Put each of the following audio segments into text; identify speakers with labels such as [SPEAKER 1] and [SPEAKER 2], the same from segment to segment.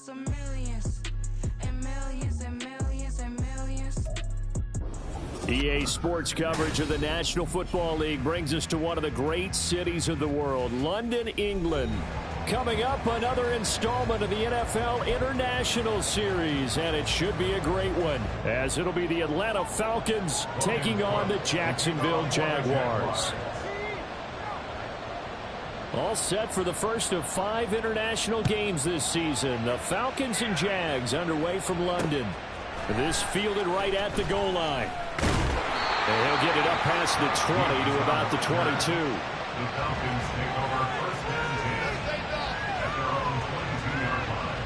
[SPEAKER 1] some millions and millions and millions and millions.
[SPEAKER 2] EA Sports coverage of the National Football League brings us to one of the great cities of the world, London, England. Coming up, another installment of the NFL International Series, and it should be a great one, as it'll be the Atlanta Falcons taking on the Jacksonville Jaguars. All set for the first of 5 international games this season. The Falcons and Jags underway from London. This fielded right at the goal line. And he'll get it up past the 20 to about the 22.
[SPEAKER 3] The Falcons take over first and 10 at their own 22-yard line.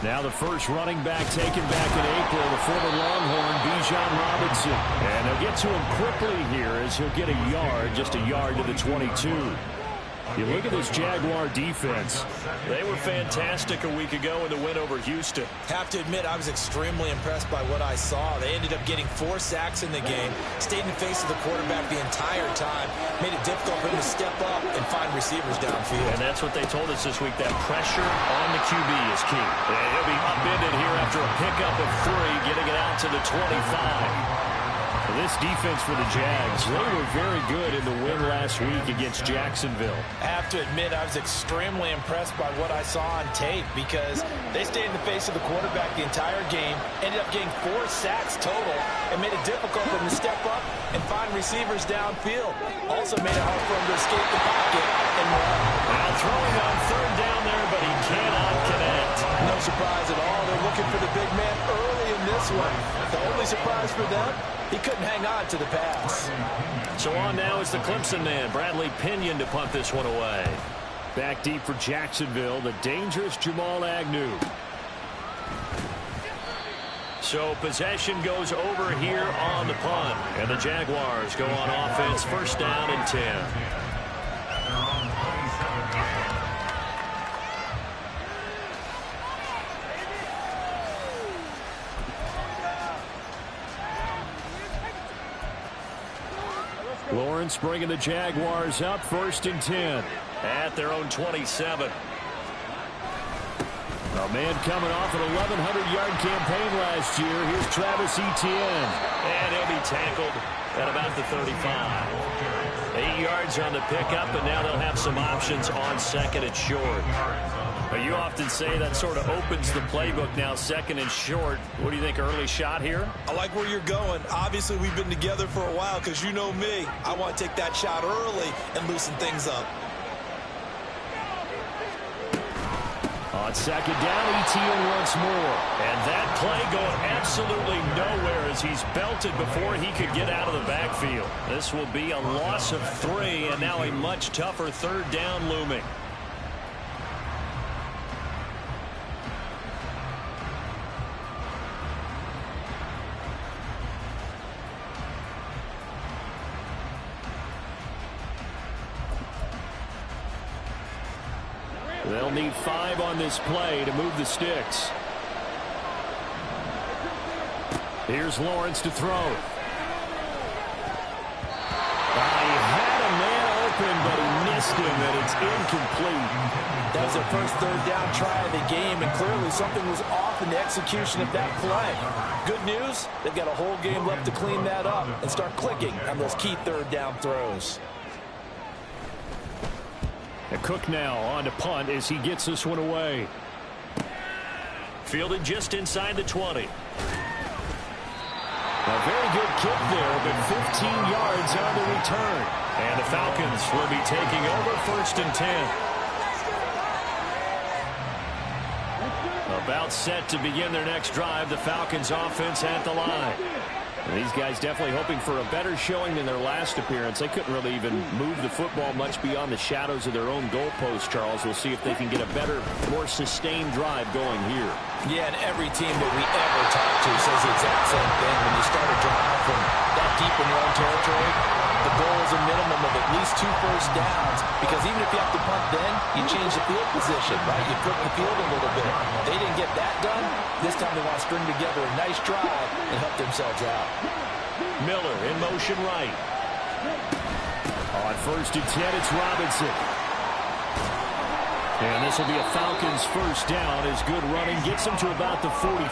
[SPEAKER 2] Now the first running back taken back in April, the former Longhorn, Bijan Robinson. And they'll get to him quickly here as he'll get a yard, just a yard to the 22. You look at this Jaguar defense. They were fantastic a week ago in the win over Houston.
[SPEAKER 4] Have to admit, I was extremely impressed by what I saw. They ended up getting 4 sacks in the game, stayed in the face of the quarterback the entire time, made it difficult for him to step up and find receivers downfield.
[SPEAKER 2] And that's what they told us this week, that pressure on the QB is key. And he'll be upended here after a pickup of 3, getting it out to the 25. This defense for the Jags, they were very good in the win last week against Jacksonville.
[SPEAKER 4] I have to admit, I was extremely impressed by what I saw on tape because they stayed in the face of the quarterback the entire game, ended up getting 4 sacks total, and made it difficult for them to step up and find receivers downfield. Also made it hard for them to escape the pocket and run.
[SPEAKER 2] Now throwing on 3rd down there, but he cannot connect.
[SPEAKER 4] No surprise at all. They're looking for the big man early in this one. The only surprise for them, he couldn't hang on to the pass.
[SPEAKER 2] So on now is the Clemson man, Bradley Pinion, to punt this one away. Back deep for Jacksonville, the dangerous Jamal Agnew. So possession goes over here on the punt. And the Jaguars go on offense, 1st down and 10. Lawrence bringing the Jaguars up, 1st and 10 at their own 27. A man coming off an 1,100-yard campaign last year. Here's Travis Etienne. And he'll be tackled at about the 35. 8 yards on the pickup, and now they'll have some options on 2nd and short. You often say that sort of opens the playbook now, 2nd and short. What do you think, early shot here?
[SPEAKER 4] I like where you're going. Obviously, we've been together for a while because you know me. I want to take that shot early and loosen things up.
[SPEAKER 2] On 2nd down, Etienne once more. And that play going absolutely nowhere as he's belted before he could get out of the backfield. This will be a loss of 3, and now a much tougher 3rd down looming. They'll need 5 on this play to move the sticks. Here's Lawrence to throw. He had a man open, but he missed him, and it's incomplete.
[SPEAKER 4] That was their first 3rd down try of the game, and clearly something was off in the execution of that play. Good news, they've got a whole game left to clean that up and start clicking on those key 3rd down throws.
[SPEAKER 2] And Cook now on to punt as he gets this one away. Fielded just inside the 20. A very good kick there, but 15 yards on the return. And the Falcons will be taking over, 1st and 10. About set to begin their next drive, the Falcons offense at the line. And these guys definitely hoping for a better showing than their last appearance. They couldn't really even move the football much beyond the shadows of their own goalpost, Charles. We'll see if they can get a better, more sustained drive going here.
[SPEAKER 4] Yeah, and every team that we ever talk to says the exact same thing. When you start a drive from that deep in your own territory, the goal is a minimum of at least 2 first downs, because even if you have to punt then, you change the field position, right? You flip the field a little bit. They didn't get that done. This time they want to string together a nice drive and help themselves out.
[SPEAKER 2] Miller in motion right. On 1st and 10, it's Robinson. And this will be a Falcons first down as good running gets them to about the 44.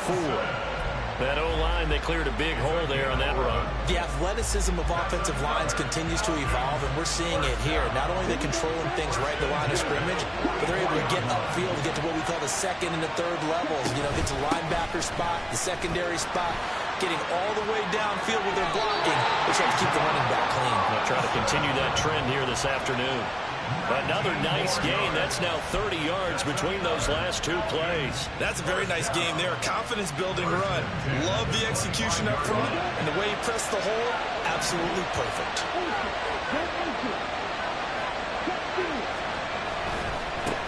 [SPEAKER 2] That O-line, they cleared a big hole there on that run.
[SPEAKER 4] The athleticism of offensive lines continues to evolve, and we're seeing it here. Not only are they controlling things right at the line of scrimmage, but they're able to get upfield to get to what we call the second and the third levels. You know, get to linebacker spot, the secondary spot, getting all the way downfield with their blocking, which helps keep the running back clean.
[SPEAKER 2] They'll try to continue that trend here this afternoon. Another nice gain. That's now 30 yards between those last 2 plays.
[SPEAKER 4] That's a very nice game there. Confidence-building run. Love the execution up front, and the way he pressed the hole, absolutely perfect.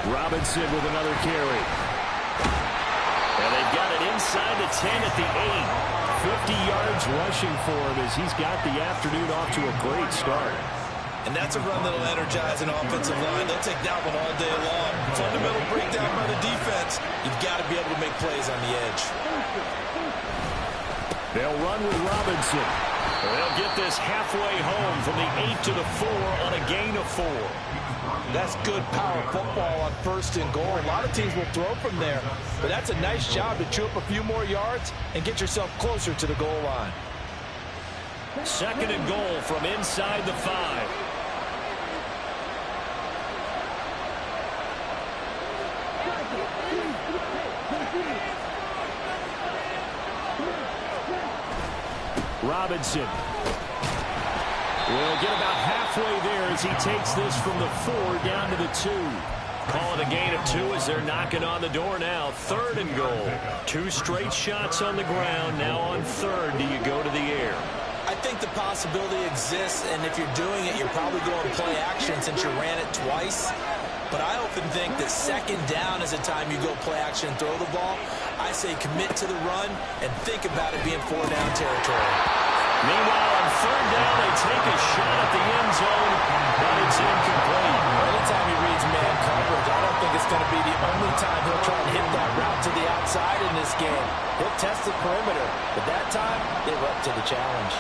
[SPEAKER 2] Robinson with another carry. And they've got it inside the 10 at the 8. 50 yards rushing for him as he's got the afternoon off to a great start.
[SPEAKER 4] And that's a run that'll energize an offensive line. They'll take that one all day long. Fundamental breakdown by the defense. You've got to be able to make plays on the edge.
[SPEAKER 2] They'll run with Robinson. They'll get this halfway home from the 8 to the 4 on a gain of 4.
[SPEAKER 4] That's good power football on 1st and goal. A lot of teams will throw from there, but that's a nice job to chew up a few more yards and get yourself closer to the goal line.
[SPEAKER 2] 2nd and goal from inside the 5. Robinson will get about halfway there as he takes this from the 4 down to the 2. Calling a gain of 2 as they're knocking on the door now. 3rd and goal. 2 straight shots on the ground. Now on 3rd, do you go to the air?
[SPEAKER 4] I think the possibility exists, and if you're doing it, you're probably going to play action since you ran it twice. But I often think that 2nd down is a time you go play action and throw the ball. I say commit to the run and think about it being 4-down territory.
[SPEAKER 2] Meanwhile, on 3rd down, they take a shot at the end zone, but it's incomplete.
[SPEAKER 4] Anytime he reads man coverage, I don't think it's going to be the only time he'll try and hit that route to the outside in this game. He'll test the perimeter, but that time, they were up to the challenge.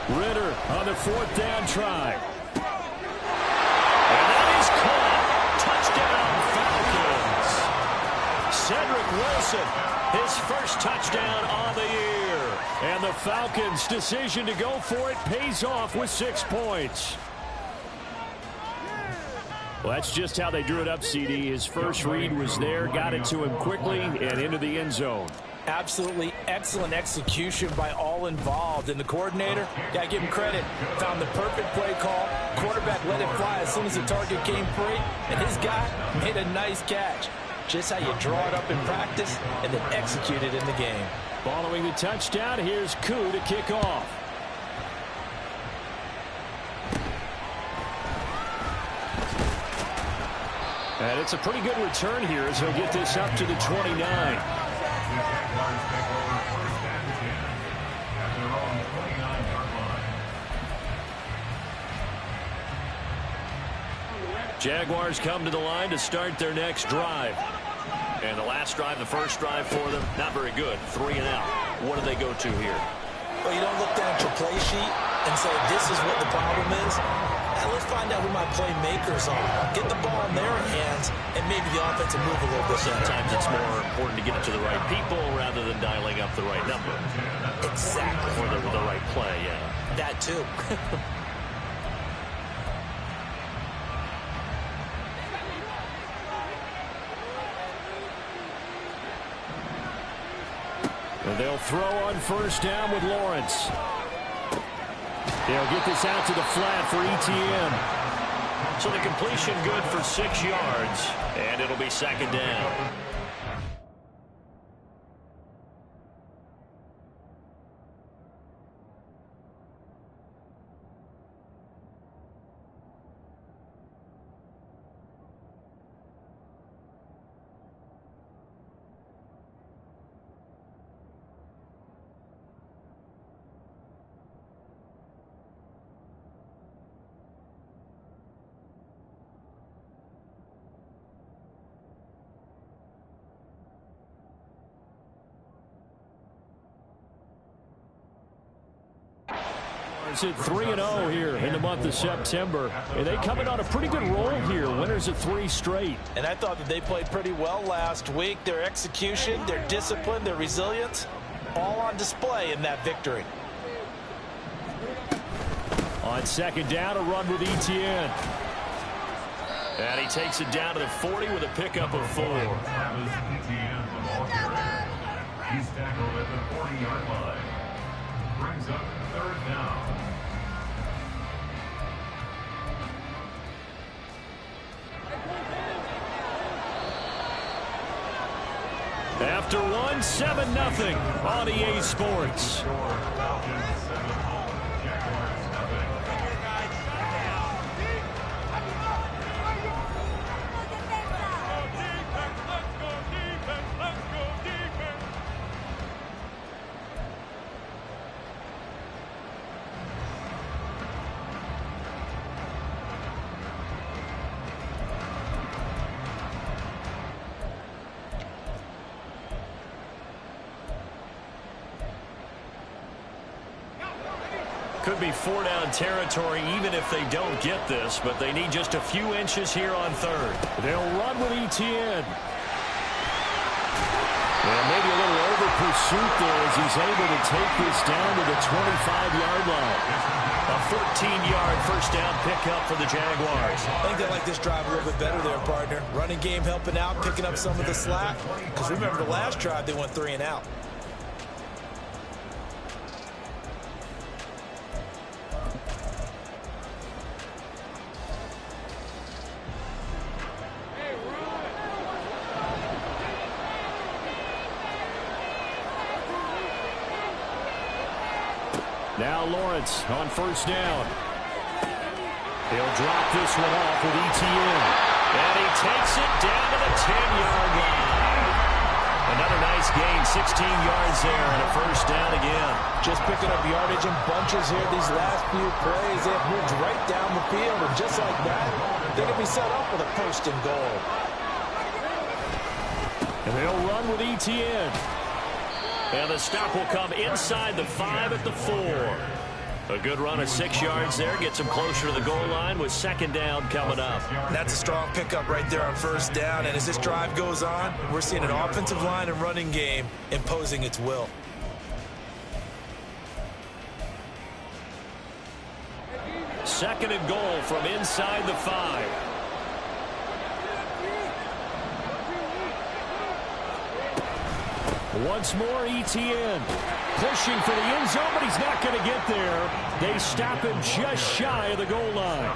[SPEAKER 2] Ritter on the 4th down try. And that is caught. Touchdown, Falcons. Cedric Wilson, his first touchdown on the year. And the Falcons' decision to go for it pays off with 6 points. Well, that's just how they drew it up, CD. His first read was there, got it to him quickly, and into the end zone.
[SPEAKER 4] Absolutely excellent execution by all involved. And the coordinator, got to give him credit, found the perfect play call. Quarterback let it fly as soon as the target came free. And his guy made a nice catch. Just how you draw it up in practice and then execute it in the game.
[SPEAKER 2] Following the touchdown, here's Koo to kick off. And it's a pretty good return here as he'll get this up to the 29. Jaguars come to the line to start their next drive. And the last drive, the first drive for them, not very good. 3 and out. What do they go to here?
[SPEAKER 4] Well, you don't look down at your play sheet and say, this is what the problem is. Now, let's find out who my playmakers are. Get the ball in their hands, and maybe the offense will move a little bit.
[SPEAKER 2] Sometimes it's more important to get it to the right people rather than dialing up the right number.
[SPEAKER 4] Exactly.
[SPEAKER 2] Or the right play, yeah.
[SPEAKER 4] That, too.
[SPEAKER 2] And they'll throw on first down with Lawrence. They'll get this out to the flat for ETN. So the completion good for 6 yards, and it'll be 2nd down. It's at 3-0 here in the month of September. And they come in on a pretty good roll here. Winners of 3 straight.
[SPEAKER 4] And I thought that they played pretty well last week. Their execution, their discipline, their resilience, all on display in that victory.
[SPEAKER 2] On second down, a run with Etienne. And he takes it down to the 40 with a pickup of 4.
[SPEAKER 3] Travis Etienne, the ball carrier. He's tackled at the 40-yard line. Brings up 3rd down.
[SPEAKER 2] After 1, 7-0 on EA Sports.
[SPEAKER 3] Falcons 7, Jaguars nothing.
[SPEAKER 2] Could be 4-down territory even if they don't get this, but they need just a few inches here on 3rd. They'll run with Etienne. And maybe a little over pursuit there as he's able to take this down to the 25-yard line. A 14-yard first down pickup for the Jaguars.
[SPEAKER 4] I think they like this drive a little bit better there, partner. Running game helping out, picking up some of the slack. Because remember the last drive, they went 3 and out.
[SPEAKER 2] Now Lawrence on first down. He'll drop this one off with Etienne. And he takes it down to the 10-yard line. Another nice gain, 16 yards there, and a first down again.
[SPEAKER 4] Just picking up yardage in bunches here these last few plays. They've moved right down the field, and just like that, they can be set up with a first and goal.
[SPEAKER 2] And they'll run with Etienne. And the stop will come inside the 5 at the 4. A good run of 6 yards there. Gets him closer to the goal line with second down coming up.
[SPEAKER 4] That's a strong pickup right there on first down. And as this drive goes on, we're seeing an offensive line and running game imposing its will.
[SPEAKER 2] Second and goal from inside the 5. Once more, Etienne pushing for the end zone, but he's not going to get there. They stop him just shy of the goal line.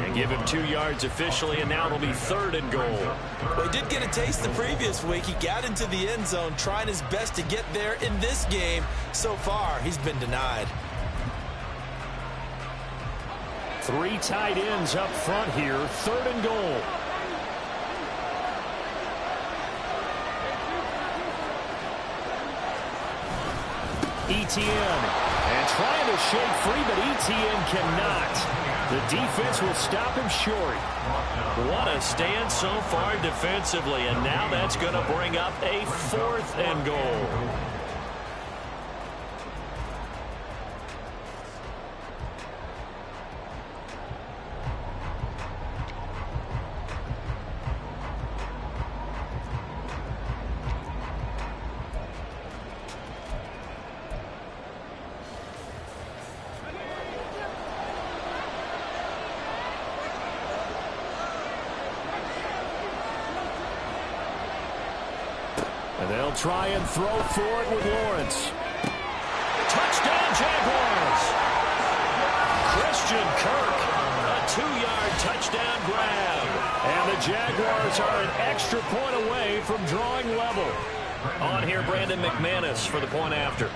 [SPEAKER 2] And give him 2 yards officially, and now it'll be 3rd and goal.
[SPEAKER 4] Well, he did get a taste the previous week. He got into the end zone, trying his best to get there in this game. So far, he's been denied.
[SPEAKER 2] 3 tight ends up front here, 3rd and goal. Etienne, and trying to shake free, but Etienne cannot. The defense will stop him short. What a stand so far defensively, and now that's going to bring up a 4th and goal. And they'll try and throw for it with Lawrence. Touchdown, Jaguars! Christian Kirk, a 2-yard touchdown grab. And the Jaguars are an extra point away from drawing level. On here, Brandon McManus for the point after.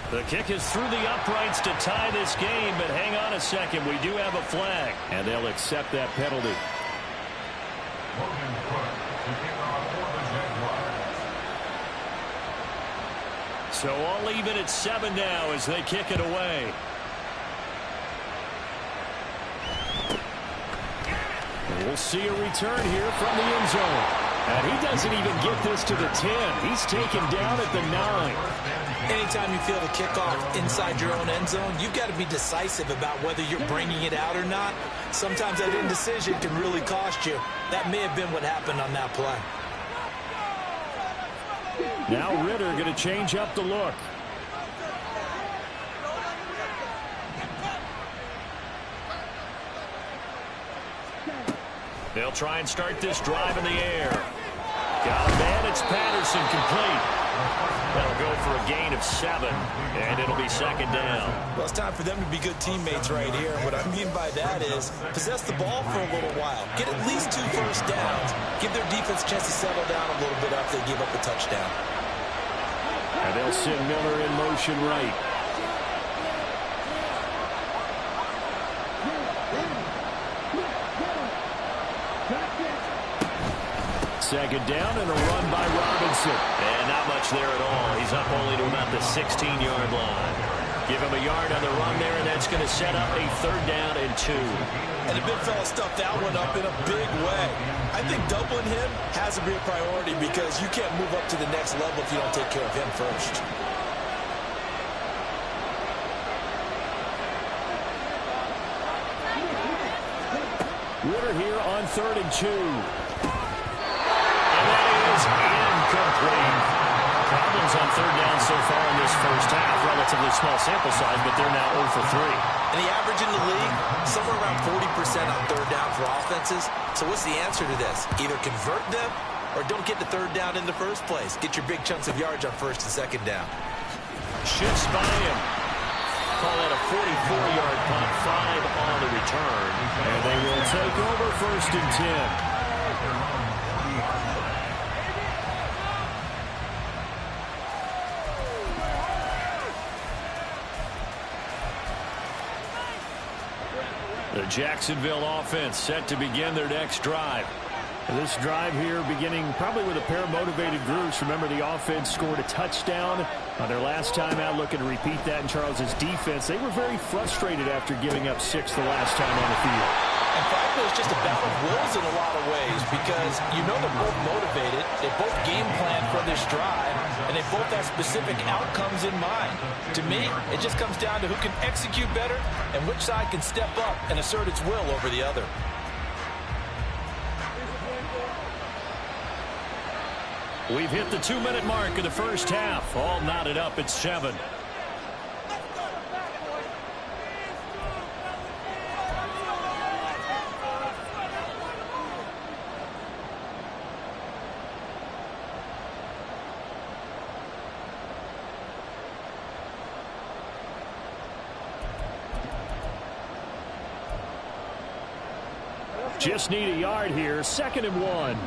[SPEAKER 2] The kick is through the uprights to tie this game, but hang on a second. We do have a flag, and they'll accept that penalty.
[SPEAKER 3] Logan Cook to kick off for the Jaguars.
[SPEAKER 2] So all even at 7 now as they kick it away. And we'll see a return here from the end zone. And he doesn't even get this to the 10. He's taken down at the 9.
[SPEAKER 4] Anytime you feel the kickoff inside your own end zone, you've got to be decisive about whether you're bringing it out or not. Sometimes that indecision can really cost you. That may have been what happened on that play.
[SPEAKER 2] Now Ritter going to change up the look. They'll try and start this drive in the air. Got a man. It's Patterson, complete. That'll go for a gain of 7, and it'll be second down.
[SPEAKER 4] Well, it's time for them to be good teammates right here. What I mean by that is possess the ball for a little while. Get at least 2 first downs. Give their defense a chance to settle down a little bit after they give up a touchdown.
[SPEAKER 2] And they'll send Miller in motion right. Second down and a run by Robinson. And not much there at all. He's up only to about the 16-yard line. Give him a yard on the run there, and that's going to set up a 3rd down and 2.
[SPEAKER 4] And the big fella stuffed that one up in a big way. I think doubling him has to be a priority because you can't move up to the next level if you don't take care of him first.
[SPEAKER 2] Ritter here on 3rd and 2. Incomplete. Problems on 3rd down so far in this first half. Relatively small sample size, but they're now 0 for 3.
[SPEAKER 4] And the average in the league, somewhere around 40% on 3rd down for offenses. So what's the answer to this? Either convert them or don't get the 3rd down in the first place. Get your big chunks of yards on 1st and 2nd down.
[SPEAKER 2] Shoots by him. Call that a 44-yard punt, 5 on the return. And they will take over 1st and 10. The Jacksonville offense set to begin their next drive. This drive here beginning probably with a pair of motivated groups. Remember, the offense scored a touchdown on their last time out. Looking to repeat that in Charles's defense. They were very frustrated after giving up 6 the last time on the field.
[SPEAKER 4] And frankly, it's just a battle of wills in a lot of ways because you know they're both motivated. They both game plan for this drive, and they both have specific outcomes in mind. To me, it just comes down to who can execute better and which side can step up and assert its will over the other.
[SPEAKER 2] We've hit the 2-minute mark of the first half. All knotted up at 7. Just need a yard here. 2nd and 1.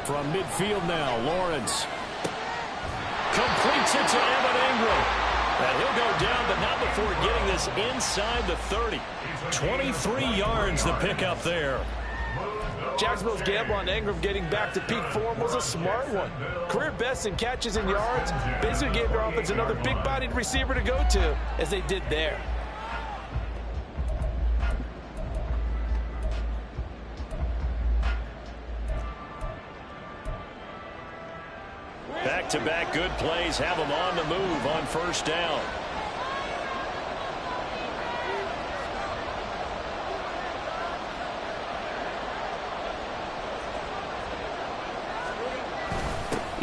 [SPEAKER 2] From midfield now, Lawrence completes it to Evan Ingram. And he'll go down, but not before getting this inside the 30. 23 yards the pickup there.
[SPEAKER 4] Jacksonville's gamble on Ingram getting back to peak form was a smart one. Career best in catches and yards. Basically gave their offense another big-bodied receiver to go to, as they did there.
[SPEAKER 2] Back-to-back good plays have them on the move on 1st down.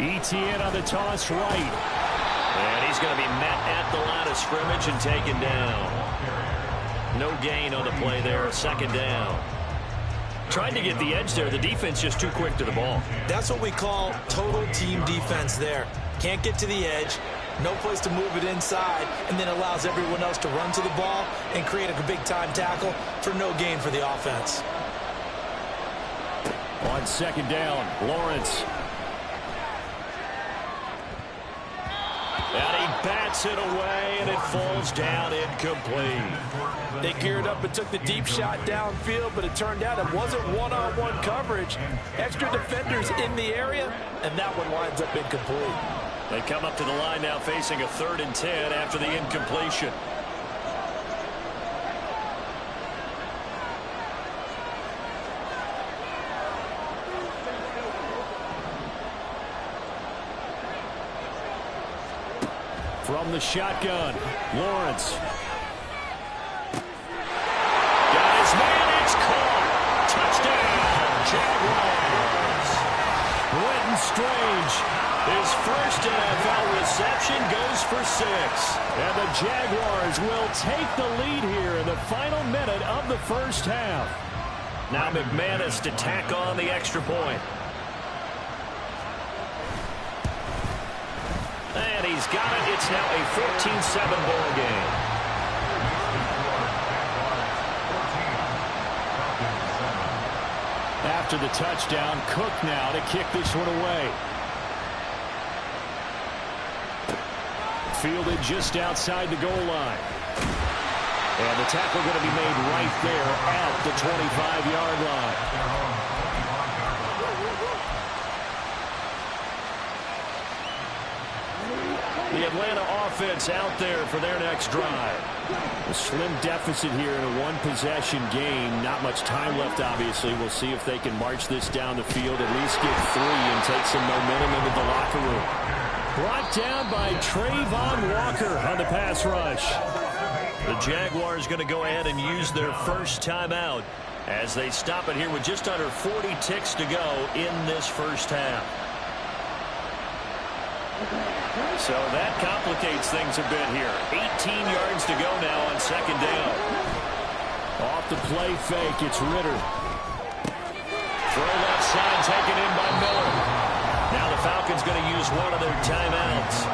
[SPEAKER 2] Etienne on the toss right. And he's going to be met at the line of scrimmage and taken down. No gain on the play there. 2nd down. Trying to get the edge there. The defense just too quick to the ball.
[SPEAKER 4] That's what we call total team defense there. Can't get to the edge. No place to move it inside. And then allows everyone else to run to the ball and create a big-time tackle for no gain for the offense.
[SPEAKER 2] On 2nd down, Lawrence. And he bats it away, and it falls down incomplete.
[SPEAKER 4] They geared up and took the deep shot downfield, but it turned out it wasn't one-on-one coverage. Extra defenders in the area, and that one winds up incomplete.
[SPEAKER 2] They come up to the line now facing a 3rd and 10 after the incompletion. From the shotgun, Lawrence. Got his man, it's caught. Touchdown, Jaguars. Brenton Strange, his first NFL reception goes for 6. And the Jaguars will take the lead here in the final minute of the first half. Now McManus to tack on the extra point. And he's got it. It's now a 14-7 ball game. After the touchdown, Cook now to kick this one away. Fielded just outside the goal line. And the tackle going to be made right there at the 25-yard line. The Atlanta offense out there for their next drive. A slim deficit here in a one-possession game. Not much time left, obviously. We'll see if they can march this down the field, at least get 3 and take some momentum into the locker room. Brought down by Trayvon Walker on the pass rush. The Jaguars going to go ahead and use their first timeout as they stop it here with just under 40 ticks to go in this first half. So that complicates things a bit here. 18 yards to go now on second down. Off the play fake, it's Ritter. Throw left side taken in by Miller. Now the Falcons going to use one of their timeouts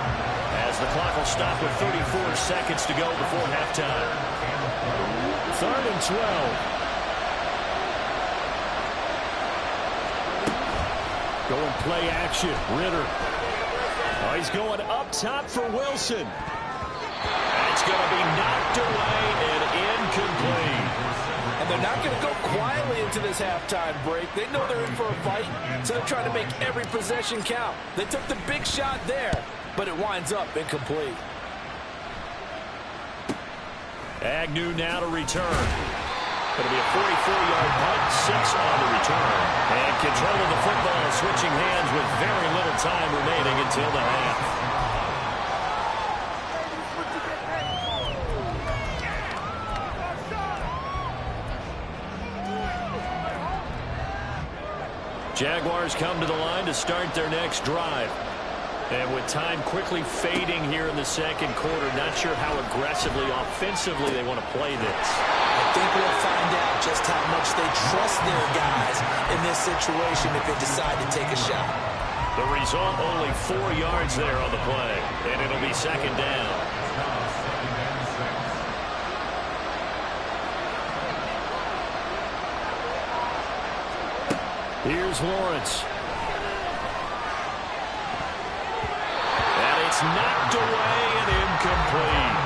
[SPEAKER 2] as the clock will stop with 34 seconds to go before halftime. 3rd and 12. Going play action, Ritter. Oh, he's going up top for Wilson. That's going to be knocked away and incomplete.
[SPEAKER 4] And they're not going to go quietly into this halftime break. They know they're in for a fight, so they're trying to make every possession count. They took the big shot there, but it winds up incomplete.
[SPEAKER 2] Agnew now to return. Going to be a 44-yard punt, 6 on the return. And control of the football, switching hands with very little time remaining until the half. Jaguars come to the line to start their next drive. And with time quickly fading here in the second quarter, not sure how aggressively, offensively they want to play this.
[SPEAKER 4] I think we'll find out just how much they trust their guys in this situation if they decide to take a shot.
[SPEAKER 2] The result, only 4 yards there on the play, and it'll be second down. Here's Lawrence. And it's knocked away and incomplete.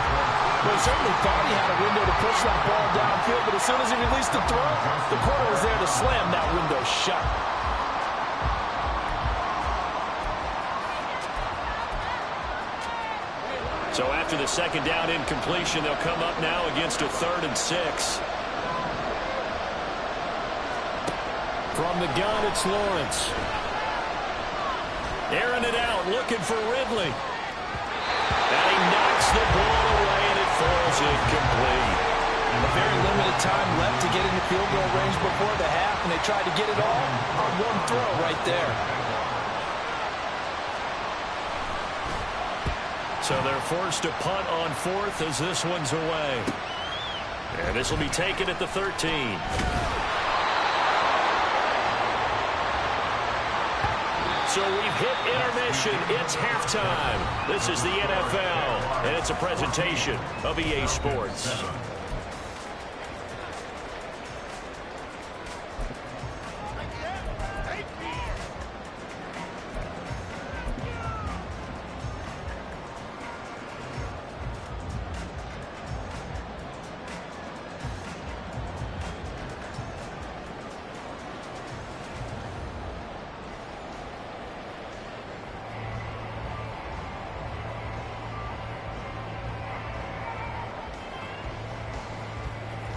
[SPEAKER 4] Well, certainly thought he had a window to push that ball downfield, but as soon as he released the throw, the corner was there to slam that window shut.
[SPEAKER 2] So after the second down incompletion, they'll come up now against a 3rd and 6. From the gun, it's Lawrence. Airing it out, looking for Ridley. And he knocks the ball away, and it falls incomplete.
[SPEAKER 4] A very limited time left to get into field goal range before the half, and they tried to get it all on one throw right there.
[SPEAKER 2] So they're forced to punt on 4th as this one's away. And this will be taken at the 13. So we've hit intermission. It's halftime. This is the NFL, and it's a presentation of EA Sports.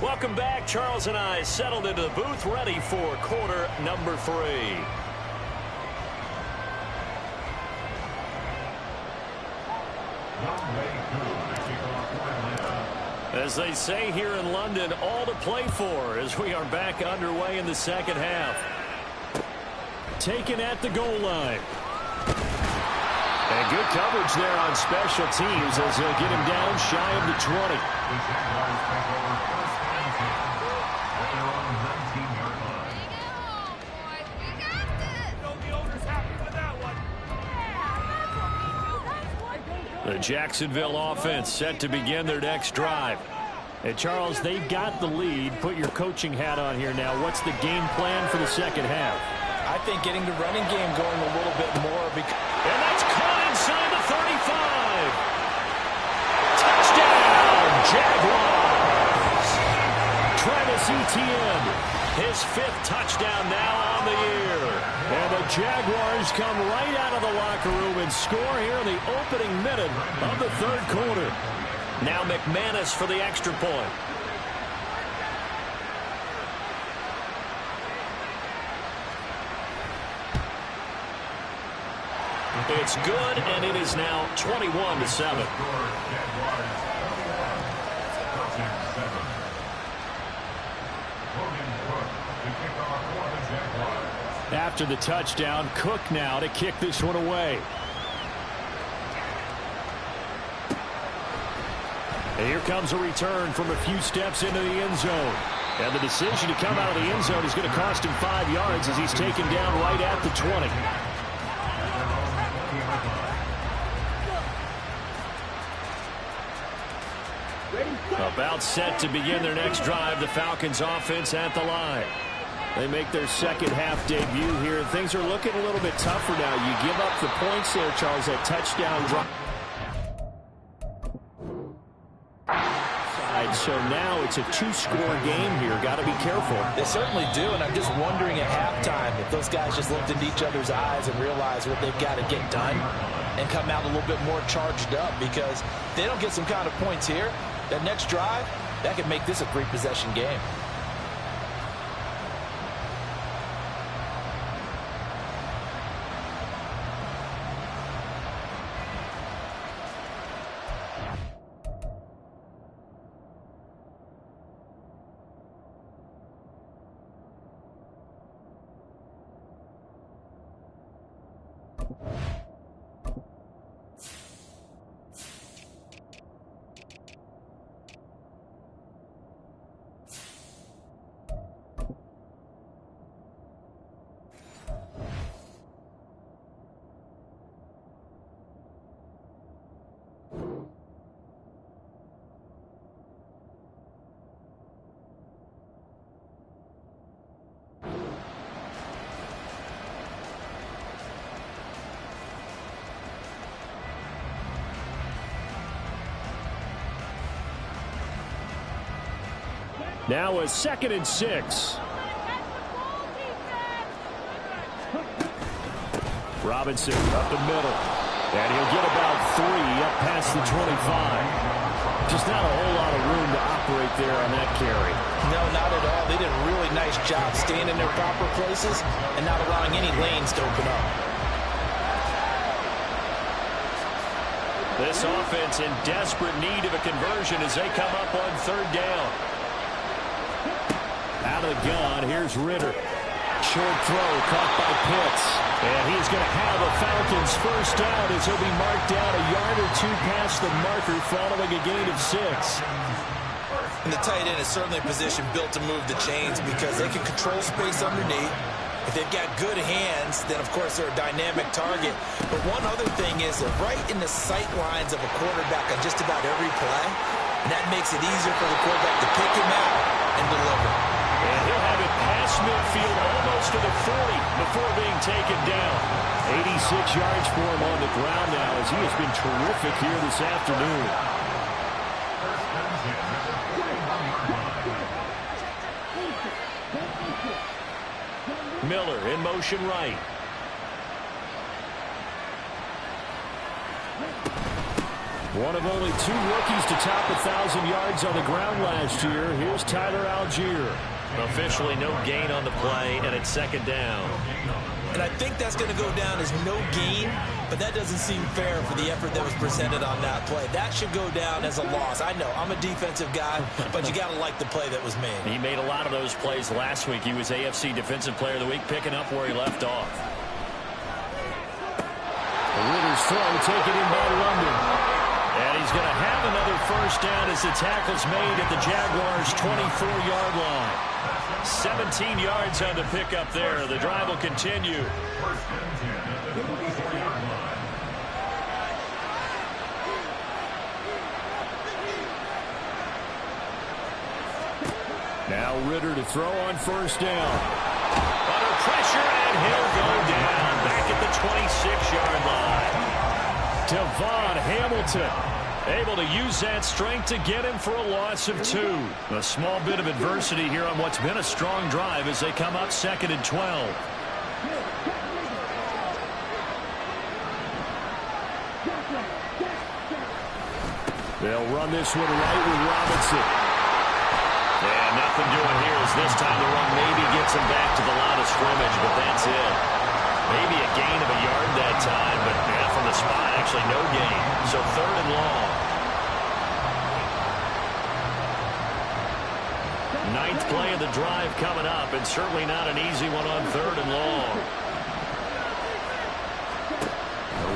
[SPEAKER 2] Welcome back. Charles and I settled into the booth, ready for quarter number 3. As they say here in London, all to play for as we are back underway in the second half. Taken at the goal line. And good coverage there on special teams as they'll get him down shy of the 20.
[SPEAKER 3] The Jaguars take over first and 10 at their own 19-yard line.
[SPEAKER 2] The Jacksonville offense set to begin their next drive. And Charles, they've got the lead. Put your coaching hat on here now. What's the game plan for the second half?
[SPEAKER 4] I think getting the running game going a little bit more.
[SPEAKER 2] And that's caught inside the 35. Touchdown, Jaguars. Travis Etienne, his 5th touchdown now on the year. And the Jaguars come right out of the locker room and score here in the opening minute of the 3rd quarter. Now McManus for the extra point. It's good, and it is now 21-7. After the touchdown, Cook now to kick this one away. And here comes a return from a few steps into the end zone. And the decision to come out of the end zone is going to cost him 5 yards as he's taken down right at the 20. About set to begin their next drive, the Falcons offense at the line. They make their second half debut here. Things are looking a little bit tougher now. You give up the points there, Charles, that touchdown drop. So now it's a 2-score game here. Got to be careful.
[SPEAKER 4] They certainly do, and I'm just wondering at halftime if those guys just looked into each other's eyes and realized what they've got to get done and come out a little bit more charged up, because if they don't get some kind of points here, that next drive, that could make this a 3-possession game.
[SPEAKER 2] Now a 2nd and 6. Robinson up the middle. And he'll get about 3 up past the 25. Just not a whole lot of room to operate there on that carry.
[SPEAKER 4] No, not at all. They did a really nice job staying in their proper places and not allowing any lanes to open up.
[SPEAKER 2] This offense in desperate need of a conversion as they come up on 3rd down. Out of the gun, here's Ritter. Short throw caught by Pitts. And he's going to have a Falcons first down as he'll be marked down a yard or 2 past the marker following a gain of 6.
[SPEAKER 4] And the tight end is certainly a position built to move the chains because they can control space underneath. If they've got good hands, then of course they're a dynamic target. But one other thing is they're right in the sight lines of a quarterback on just about every play. And that makes it easier for the quarterback to pick him out and deliver.
[SPEAKER 2] And he'll have it past midfield almost to the 40 before being taken down. 86 yards for him on the ground now as he has been terrific here this afternoon. Miller in motion right. One of only 2 rookies to top 1,000 yards on the ground last year. Here's Tyler Algier. Officially no gain on the play, and it's 2nd down.
[SPEAKER 4] And I think that's going to go down as no gain, but that doesn't seem fair for the effort that was presented on that play. That should go down as a loss. I know, I'm a defensive guy, but you got to like the play that was made.
[SPEAKER 2] He made a lot of those plays last week. He was AFC Defensive Player of the Week, picking up where he left off. Ritter's throw taken in by London. And he's going to have another first down as the tackle's made at the Jaguars' 24-yard line. 17 yards on the pickup there. The drive will continue.
[SPEAKER 3] First and 10 at the 24-yard line.
[SPEAKER 2] Now Ritter to throw on first down. Under pressure, and he'll go down back at the 26-yard line. Devon Hamilton able to use that strength to get him for a loss of 2. A small bit of adversity here on what's been a strong drive as they come up 2nd and 12. They'll run this one right with Robinson. And nothing doing here as this time the run maybe gets him back to the line of scrimmage, but that's it. Maybe a gain of a yard that time, but yeah, from the spot, actually no gain. So 3rd and long. 9th play of the drive coming up, and certainly not an easy one on 3rd and long.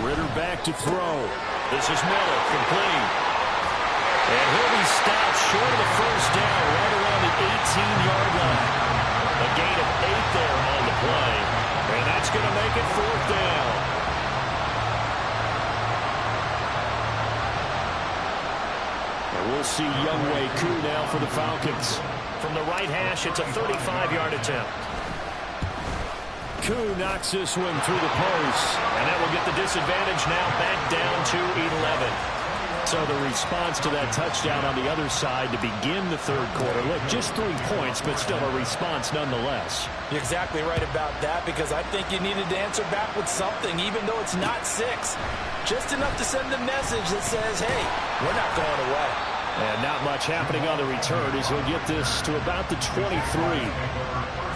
[SPEAKER 2] Ritter back to throw. This is Miller, complete. And he'll be stopped short of the first down right around the 18-yard line. A gain of 8 there on the play. And that's going to make it 4th down. And we'll see Younghoe Koo now for the Falcons. From the right hash, it's a 35-yard attempt. Koo knocks this one through the post. And that will get the disadvantage now back down to 11. So the response to that touchdown on the other side to begin the 3rd quarter. Look, just 3 points, but still a response nonetheless.
[SPEAKER 4] You're exactly right about that, because I think you needed to answer back with something, even though it's not 6. Just enough to send a message that says, hey, we're not going away.
[SPEAKER 2] And not much happening on the return as he'll get this to about the 23.
[SPEAKER 3] First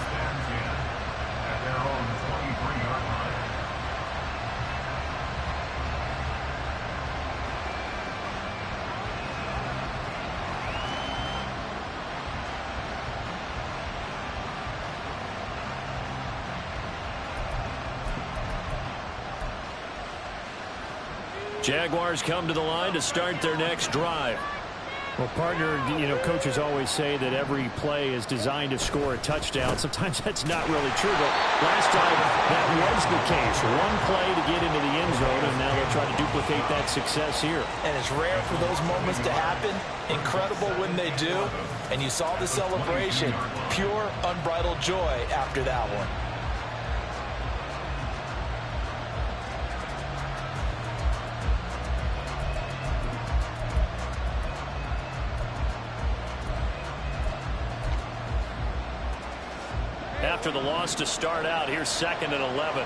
[SPEAKER 3] and 10 at their own 23-yard line.
[SPEAKER 2] Jaguars come to the line to start their next drive. Well, partner, you know, coaches always say that every play is designed to score a touchdown. Sometimes that's not really true, but last drive that was the case. One play to get into the end zone, and now they'll try to duplicate that success here.
[SPEAKER 4] And it's rare for those moments to happen. Incredible when they do. And you saw the celebration. Pure, unbridled joy after that one.
[SPEAKER 2] After the loss to start out, here's 2nd and 11.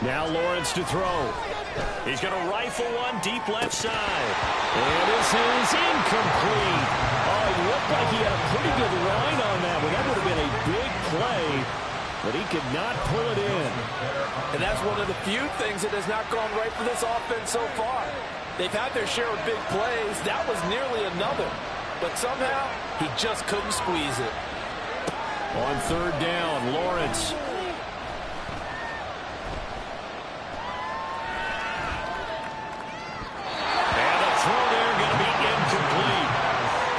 [SPEAKER 2] Now Lawrence to throw. He's going to rifle one deep left side. And this is incomplete. Oh, it looked like he had a pretty good line on that one. That would have been a big play, but he could not pull it in.
[SPEAKER 4] And that's one of the few things that has not gone right for this offense so far. They've had their share of big plays. That was nearly another. But somehow, he just couldn't squeeze it.
[SPEAKER 2] On 3rd down, Lawrence. And the throw there going to be incomplete.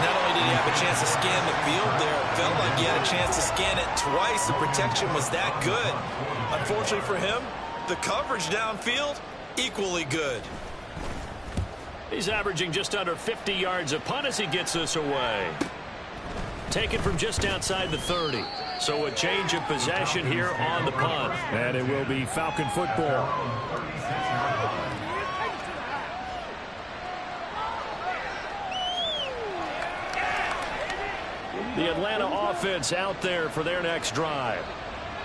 [SPEAKER 4] Not only did he have a chance to scan the field there, it felt like he had a chance to scan it twice. The protection was that good. Unfortunately for him, the coverage downfield, equally good.
[SPEAKER 2] He's averaging just under 50 yards a punt as he gets this away. Taken from just outside the 30. So a change of possession here on the punt. And it will be Falcon football. The Atlanta offense out there for their next drive.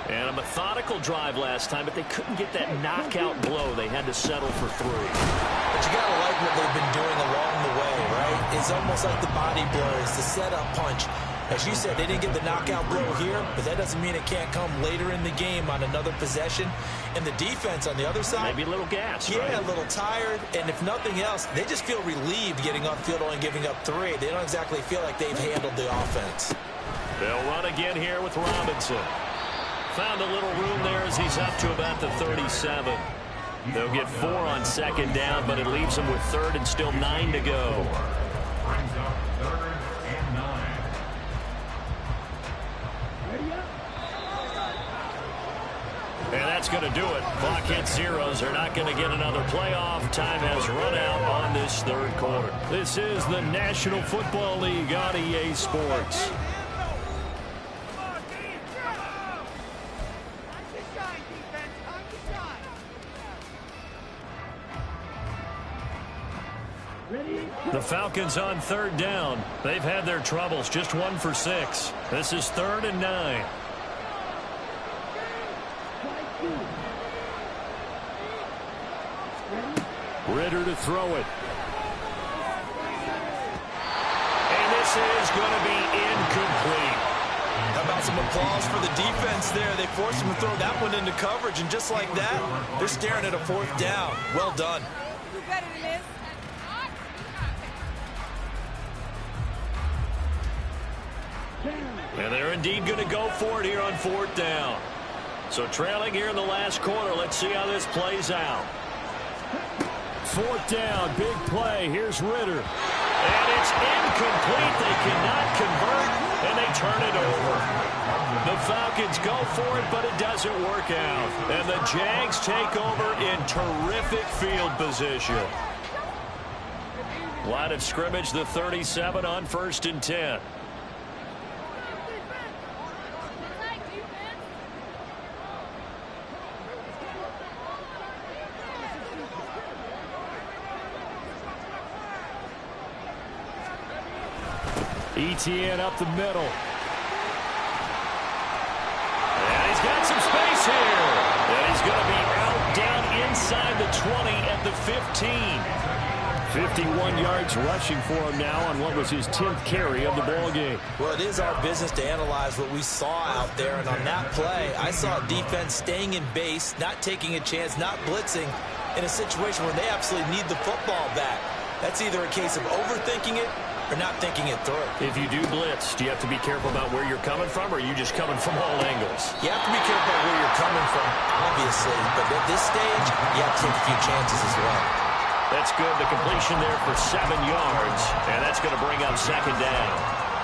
[SPEAKER 2] And a methodical drive last time, but they couldn't get that knockout blow. They had to settle for 3.
[SPEAKER 4] But you got to like what they've been doing along the way, right? It's almost like the body blows, the setup punch. As you said, they didn't get the knockout blow here, but that doesn't mean it can't come later in the game on another possession. And the defense on the other side,
[SPEAKER 2] maybe a little gas,
[SPEAKER 4] yeah,
[SPEAKER 2] right?
[SPEAKER 4] A little tired. And if nothing else, they just feel relieved getting upfield only giving up 3. They don't exactly feel like they've handled the offense.
[SPEAKER 2] They'll run again here with Robinson. Found a little room there as he's up to about the 37. They'll get 4 on 2nd down, but it leaves them with 3rd and still 9 to go.
[SPEAKER 3] Brings up 3rd and 9.
[SPEAKER 2] And that's going to do it. Clock hits zeros. They're not going to get another playoff. Time has run out on this 3rd quarter. This is the National Football League on EA Sports. The Falcons on 3rd down. They've had their troubles. Just 1 for 6. This is 3rd and 9. Ritter to throw it. And this is going to be incomplete.
[SPEAKER 4] How about some applause for the defense there? They forced him to throw that one into coverage, and just like that, they're staring at a 4th down. Well done.
[SPEAKER 5] Do better than this.
[SPEAKER 2] And they're indeed going to go for it here on 4th down. So trailing here in the last quarter. Let's see how this plays out. 4th down, big play. Here's Ritter. And it's incomplete. They cannot convert, and they turn it over. The Falcons go for it, but it doesn't work out. And the Jags take over in terrific field position. Line of scrimmage, the 37 on 1st and 10. ETN up the middle. And he's got some space here. And he's going to be out down inside the 20 at the 15. 51 yards rushing for him now on what was his 10th carry of the ball game.
[SPEAKER 4] Well, it is our business to analyze what we saw out there. And on that play, I saw defense staying in base, not taking a chance, not blitzing in a situation where they absolutely need the football back. That's either a case of overthinking it or not thinking it through.
[SPEAKER 2] If you do blitz, do you have to be careful about where you're coming from, or are you just coming from all angles?
[SPEAKER 4] You have to be careful about where you're coming from, obviously. But at this stage, you have to take a few chances as well.
[SPEAKER 2] That's good. The completion there for 7 yards, and that's going to bring up 2nd down.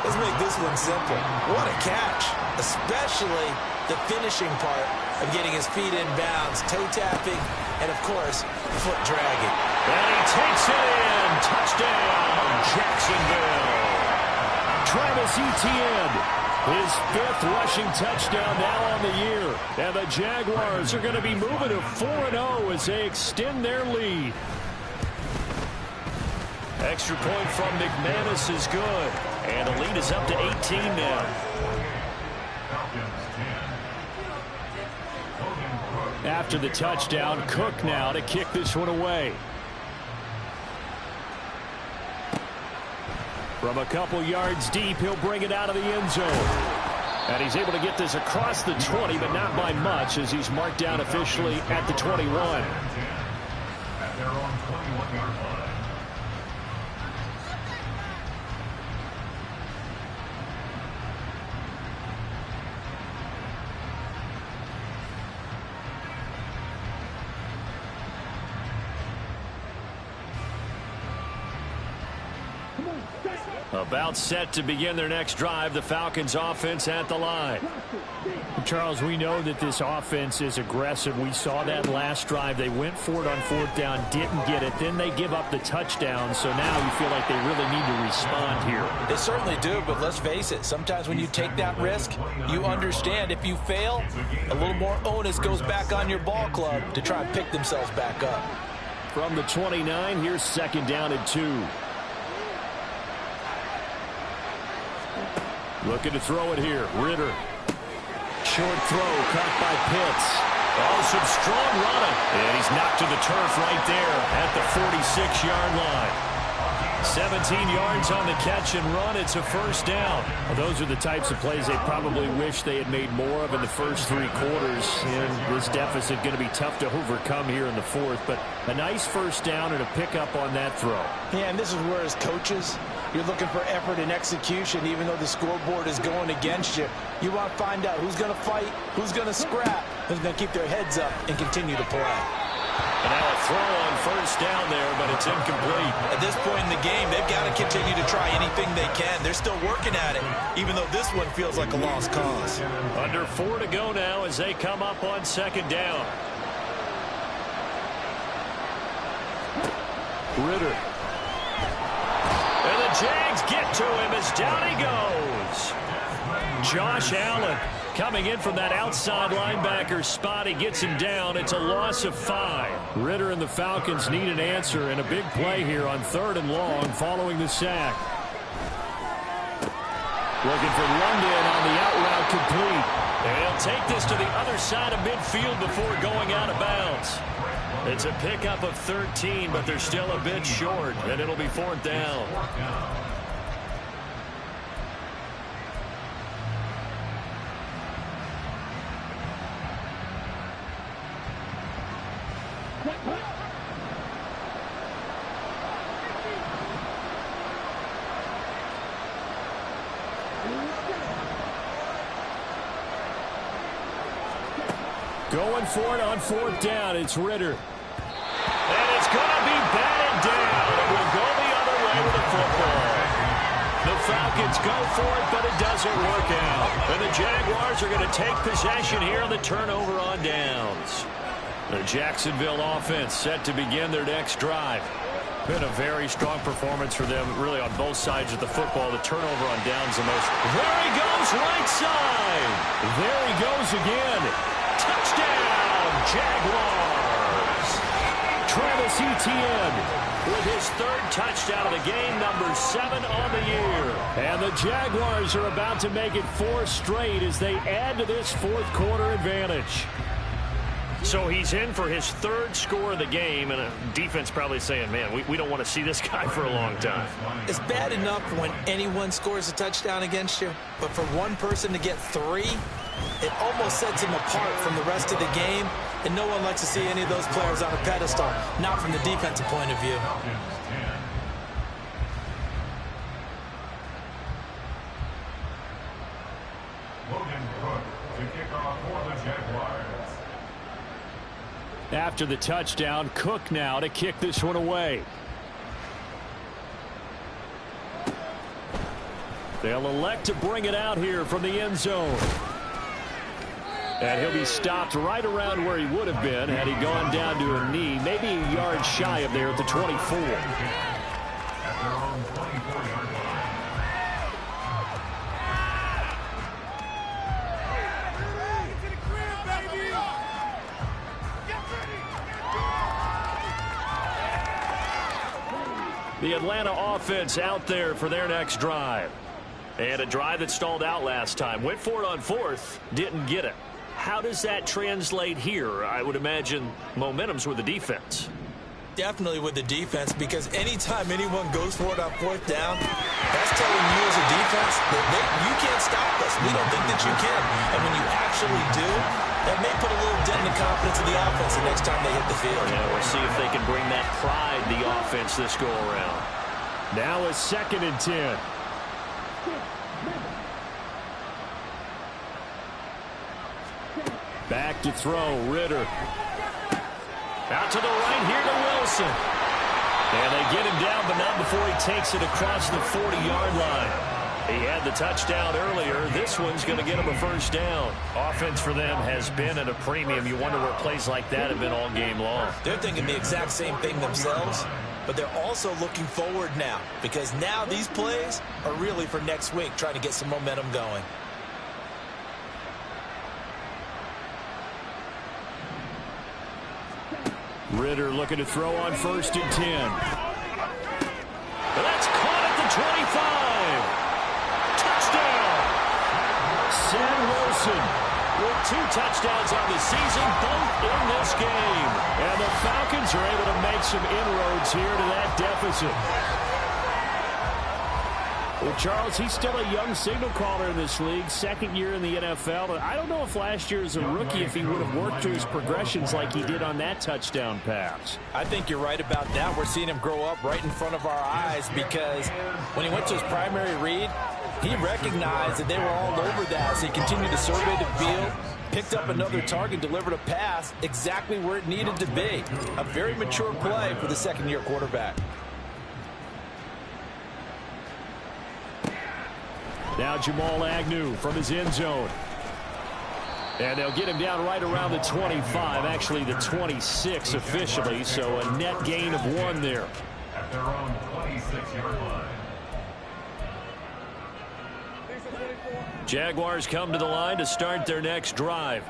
[SPEAKER 4] Let's make this one simple. What a catch, especially the finishing part of getting his feet in bounds, toe tapping, and, of course, foot dragging.
[SPEAKER 2] And he takes it in. Touchdown, Jacksonville. Travis Etienne, his 5th rushing touchdown now on the year. And the Jaguars are going to be moving to 4-0 as they extend their lead. Extra point from McManus is good. And the lead is up to 18 now. After the touchdown, Cook now to kick this one away. From a couple yards deep, he'll bring it out of the end zone. And he's able to get this across the 20, but not by much, as he's marked down officially at the 21.
[SPEAKER 3] At their own 21-yard line.
[SPEAKER 2] About set to begin their next drive, the Falcons offense at the line. Charles, we know that this offense is aggressive. We saw that last drive. They went for it on 4th down, didn't get it. Then they give up the touchdown. So now you feel like they really need to respond here.
[SPEAKER 4] They certainly do, but let's face it. Sometimes when you take that risk, you understand if you fail, a little more onus goes back on your ball club to try and pick themselves back up.
[SPEAKER 2] From the 29, here's 2nd down and 2. Looking to throw it here. Ritter. short throw caught by Pitts. Oh, some strong running. And he's knocked to the turf right there at the 46-yard line. 17 yards on the catch and run. It's a first down. Well, those are the types of plays they probably wish they had made more of in the first 3 quarters. And this deficit going to be tough to overcome here in the fourth. But a nice first down and a pickup on that throw.
[SPEAKER 4] Yeah, and this is where as coaches, you're looking for effort and execution, even though the scoreboard is going against you. You want to find out who's going to fight, who's going to scrap, who's going to keep their heads up and continue to play.
[SPEAKER 2] And now a throw on first down there, but it's incomplete.
[SPEAKER 4] At this point in the game, they've got to continue to try anything they can. They're still working at it, even though this one feels like a lost cause.
[SPEAKER 2] Under 4 to go now as they come up on second down. Ritter. And the Jags get to him as down he goes. Josh Allen coming in from that outside linebacker spot. He gets him down. It's a loss of 5. Ritter and the Falcons need an answer and a big play here on 3rd and long following the sack. Looking for London on the out route complete. And he'll take this to the other side of midfield before going out of bounds. It's a pickup of 13, but they're still a bit short, and it'll be 4th down. Going for it on 4th down. It's Ritter. And it's going to be batted down. It will go the other way with the football. The Falcons go for it, but it doesn't work out. And the Jaguars are going to take possession here on the turnover on downs. The Jacksonville offense set to begin their next drive. Been a very strong performance for them, really, on both sides of the football. The turnover on downs the most. There he goes, right side. There he goes again. Touchdown, Jaguars. Travis Etienne with his 3rd touchdown of the game, number 7 on the year. And the Jaguars are about to make it 4 straight as they add to this 4th quarter advantage. So he's in for his 3rd score of the game, and a defense probably saying, man, we don't want to see this guy for a long time.
[SPEAKER 4] It's bad enough when anyone scores a touchdown against you, but for one person to get 3, it almost sets him apart from the rest of the game, and no one likes to see any of those players on a pedestal, not from the defensive point of view.
[SPEAKER 2] After the touchdown, Cook now to kick this one away. They'll elect to bring it out here from the end zone. And he'll be stopped right around where he would have been had he gone down to a knee, maybe a yard shy of there at the 24. The Atlanta offense out there for their next drive. And a drive that stalled out last time. Went for it on 4th, didn't get it. How does that translate here? I would imagine momentum's with the defense.
[SPEAKER 4] Definitely with the defense, because anytime anyone goes for it on 4th down, that's telling you as a defense that you can't stop us. We don't think that you can. And when you actually do, that may put a little dent in the confidence of the offense the next time they hit the field.
[SPEAKER 2] Yeah, we'll see if they can bring that pride, the offense, this go around. Now a 2nd and 10. Back to throw, Ritter. Out to the right here to Wilson. And they get him down, but not before he takes it across the 40-yard line. He had the touchdown earlier. This one's going to get him a first down. Offense for them has been at a premium. You wonder where plays like that have been all game long.
[SPEAKER 4] They're thinking the exact same thing themselves, but they're also looking forward now, because now these plays are really for next week, trying to get some momentum going.
[SPEAKER 2] Ritter looking to throw on 1st and 10. That's caught at the 25. Touchdown. Sam Wilson with 2 touchdowns on the season, both in this game. And the Falcons are able to make some inroads here to that deficit. Well, Charles, he's still a young signal caller in this league, second year in the NFL. But I don't know if last year as a rookie, if he would have worked through his progressions like he did on that touchdown pass.
[SPEAKER 4] I think you're right about that. We're seeing him grow up right in front of our eyes because when he went to his primary read, he recognized that they were all over that. So he continued to survey the field, picked up another target, delivered a pass exactly where it needed to be. A very mature play for the second-year quarterback.
[SPEAKER 2] Now Jamal Agnew from his end zone. And they'll get him down right around the 25, actually the 26 officially, so a net gain of 1 there.
[SPEAKER 3] At their own 26-yard line.
[SPEAKER 2] Jaguars come to the line to start their next drive.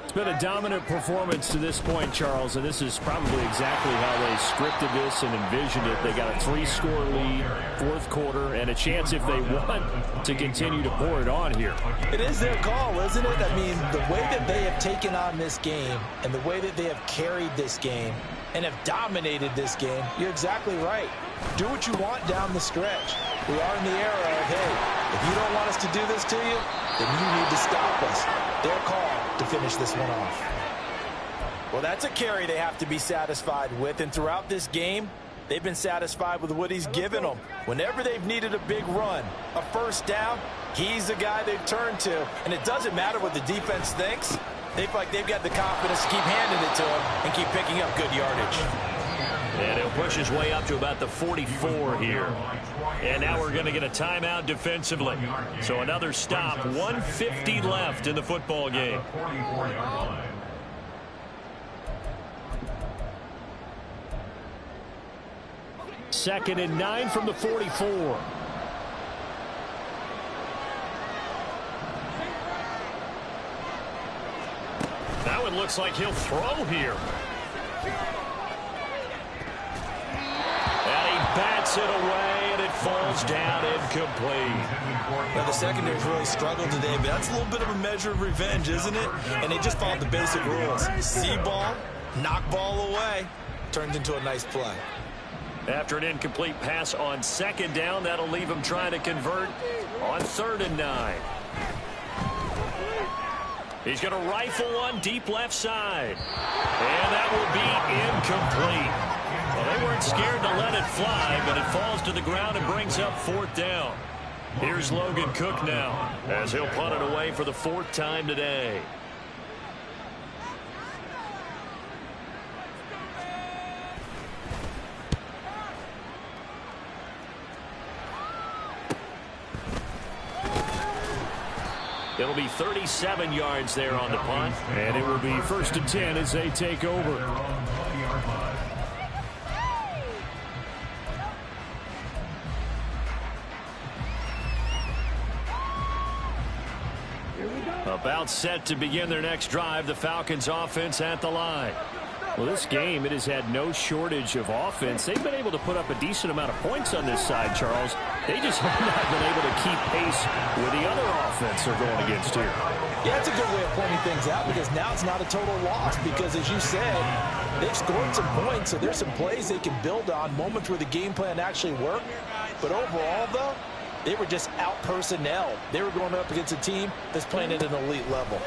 [SPEAKER 2] It's been a dominant performance to this point, Charles, and this is probably exactly how they scripted this and envisioned it. They got a 3-score lead, fourth quarter, and a chance if they want to continue to pour it on here.
[SPEAKER 4] It is their call, isn't it? I mean, the way that they have taken on this game and the way that they have carried this game and have dominated this game, you're exactly right. Do what you want down the stretch. We are in the era of, hey, if you don't want us to do this to you, then you need to stop us. Their call to finish this one off. Well, that's a carry they have to be satisfied with, and throughout this game, they've been satisfied with what he's given them. Whenever they've needed a big run, a first down, he's the guy they've turned to, and it doesn't matter what the defense thinks. They feel like they've got the confidence to keep handing it to him and keep picking up good yardage.
[SPEAKER 2] And he'll push his way up to about the 44 here. And now we're going to get a timeout defensively. So another stop, 1:50 left in the football game.
[SPEAKER 3] 44-yard line.
[SPEAKER 2] Second and 9 from the 44. That one looks like he'll throw here. And he bats it away, and it falls down incomplete.
[SPEAKER 4] Now, the secondary's really struggled today, but that's a little bit of a measure of revenge, isn't it? And they just followed the basic rules. See ball, knock ball away, turns into a nice play.
[SPEAKER 2] After an incomplete pass on second down, that'll leave him trying to convert on 3rd and 9. He's going to rifle one deep left side. And that will be incomplete. Well, they weren't scared to let it fly, but it falls to the ground and brings up 4th down. Here's Logan Cook now, as he'll punt it away for the 4th time today. It'll be 37 yards there on the punt, and it will be 1st and 10 as they take over. About set to begin their next drive, the Falcons offense at the line. Well, this game, it has had no shortage of offense. They've been able to put up a decent amount of points on this side, Charles. They just have not been able to keep pace with the other offense they're going against here.
[SPEAKER 4] Yeah, it's a good way of pointing things out because now it's not a total loss because, as you said, they've scored some points, so there's some plays they can build on, moments where the game plan actually worked. But overall, though, they were just out-personnel. They were going up against a team that's playing at an elite level.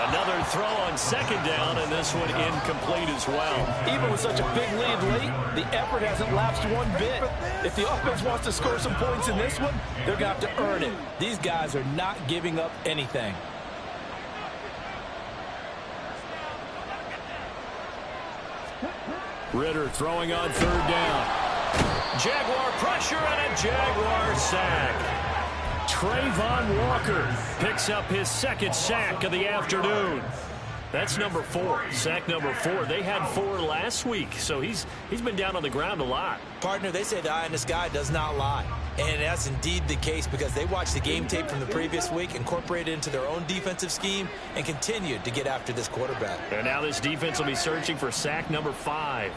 [SPEAKER 2] Another throw on second down, and this one incomplete as well.
[SPEAKER 4] Even with such a big lead late, the effort hasn't lapsed one bit. If the offense wants to score some points in this one, they're going to have to earn it. These guys are not giving up anything.
[SPEAKER 2] Ritter throwing on 3rd down. Jaguar pressure and a Jaguar sack. Trayvon Walker picks up his 2nd sack of the afternoon. That's number 4, sack number 4. They had 4 last week, so he's been down on the ground a lot.
[SPEAKER 4] Partner, they say the eye in the sky does not lie. And that's indeed the case because they watched the game tape from the previous week, incorporated it into their own defensive scheme, and continued to get after this quarterback.
[SPEAKER 2] And now this defense will be searching for sack number 5.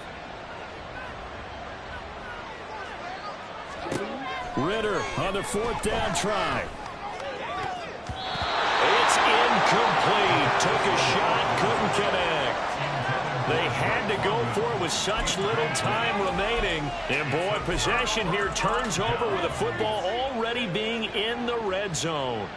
[SPEAKER 2] Ritter on the 4th down try. with such little time remaining. And, boy, possession here turns over with the football already being in the red zone.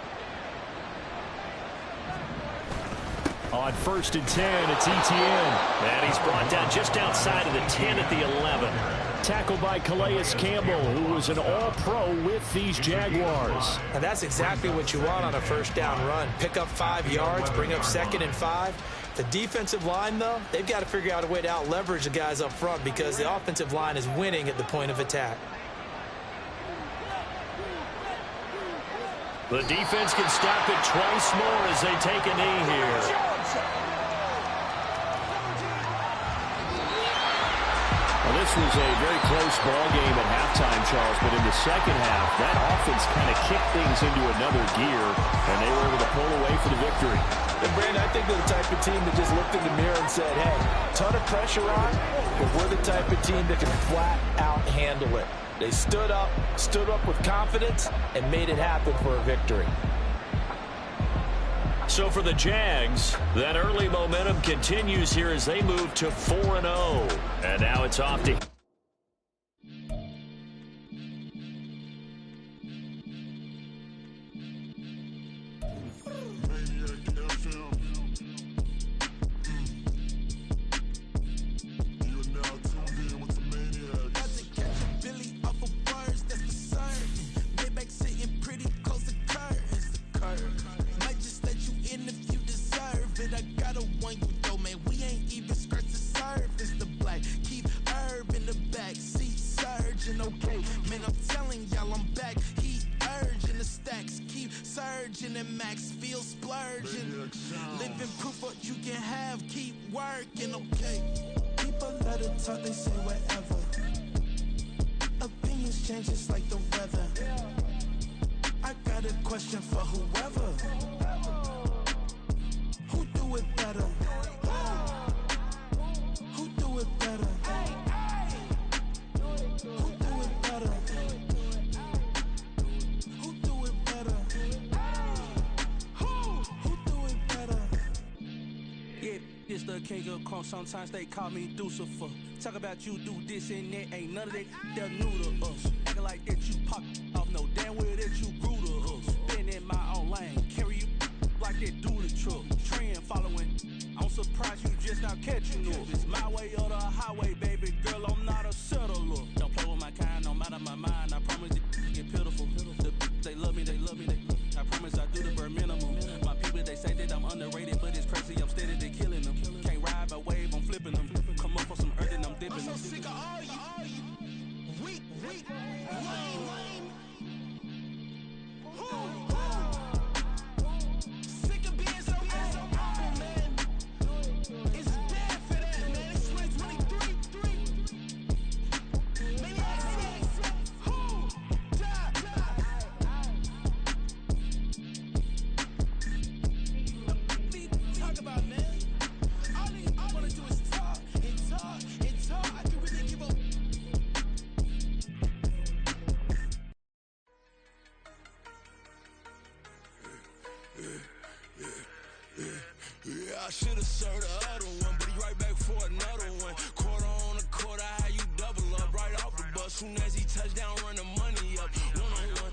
[SPEAKER 2] On 1st and 10, it's Etienne. And he's brought down just outside of the 10 at the 11. Tackled by Calais Campbell, who was an all-pro with these Jaguars.
[SPEAKER 4] And that's exactly what you want on a first down run. Pick up 5 yards, bring up 2nd and 5. The defensive line, though, they've got to figure out a way to out-leverage the guys up front because the offensive line is winning at the point of attack.
[SPEAKER 2] The defense can stop it twice more as they take a knee here. Well, this was a very close ball game at halftime, Charles, but in the second half, that offense kind of kicked things into another gear, and they were able to pull away for the victory.
[SPEAKER 4] And, Brandon, I think they're the type of team that just looked in the mirror and said, hey, ton of pressure on, but we're the type of team that can flat out handle it. They stood up with confidence, and made it happen for a victory.
[SPEAKER 2] So for the Jags, that early momentum continues here as they move to 4-0. And now it's off to...
[SPEAKER 5] Living proof what you can have, keep working, okay? People let it talk, they say whatever. Opinions change just like the weather. I got a question for whoever. Who do it better? Who do it better? Who do it better? Who do it better?
[SPEAKER 6] It's the king of crunk, sometimes they call me Lucifer. Talk about you do this and that, ain't none of that, they're new to us. Acting like that you pop off, no damn well that you grew to us. Been in my own lane, carry you like that do the truck. Trend following, I'm surprised you just not catching up. It's my way or the highway, baby girl, I'm not a settler. Don't play with my kind, no matter my mind, I promise it get pitiful. They love me, they love me, they love me. I promise I do the bare minimum. My people, they say that I'm underrated, but it's crazy, I'm steady, they killing them. Can't ride my wave, I'm flipping them. Come up for some earth and I'm dipping them.
[SPEAKER 5] I'm so sick of all you weak, lame. Sick of being so awful, man. It's bad for that, man. It's 2023. Maybe I see. Who? Talk about, man. All I want to do is talk and talk and talk. I can really give up.
[SPEAKER 7] Yeah, I should have served the other one, but he right back for another one. Quarter on a quarter, how you double up right off the bus. Soon as he touch down, run the money up. One-on-one.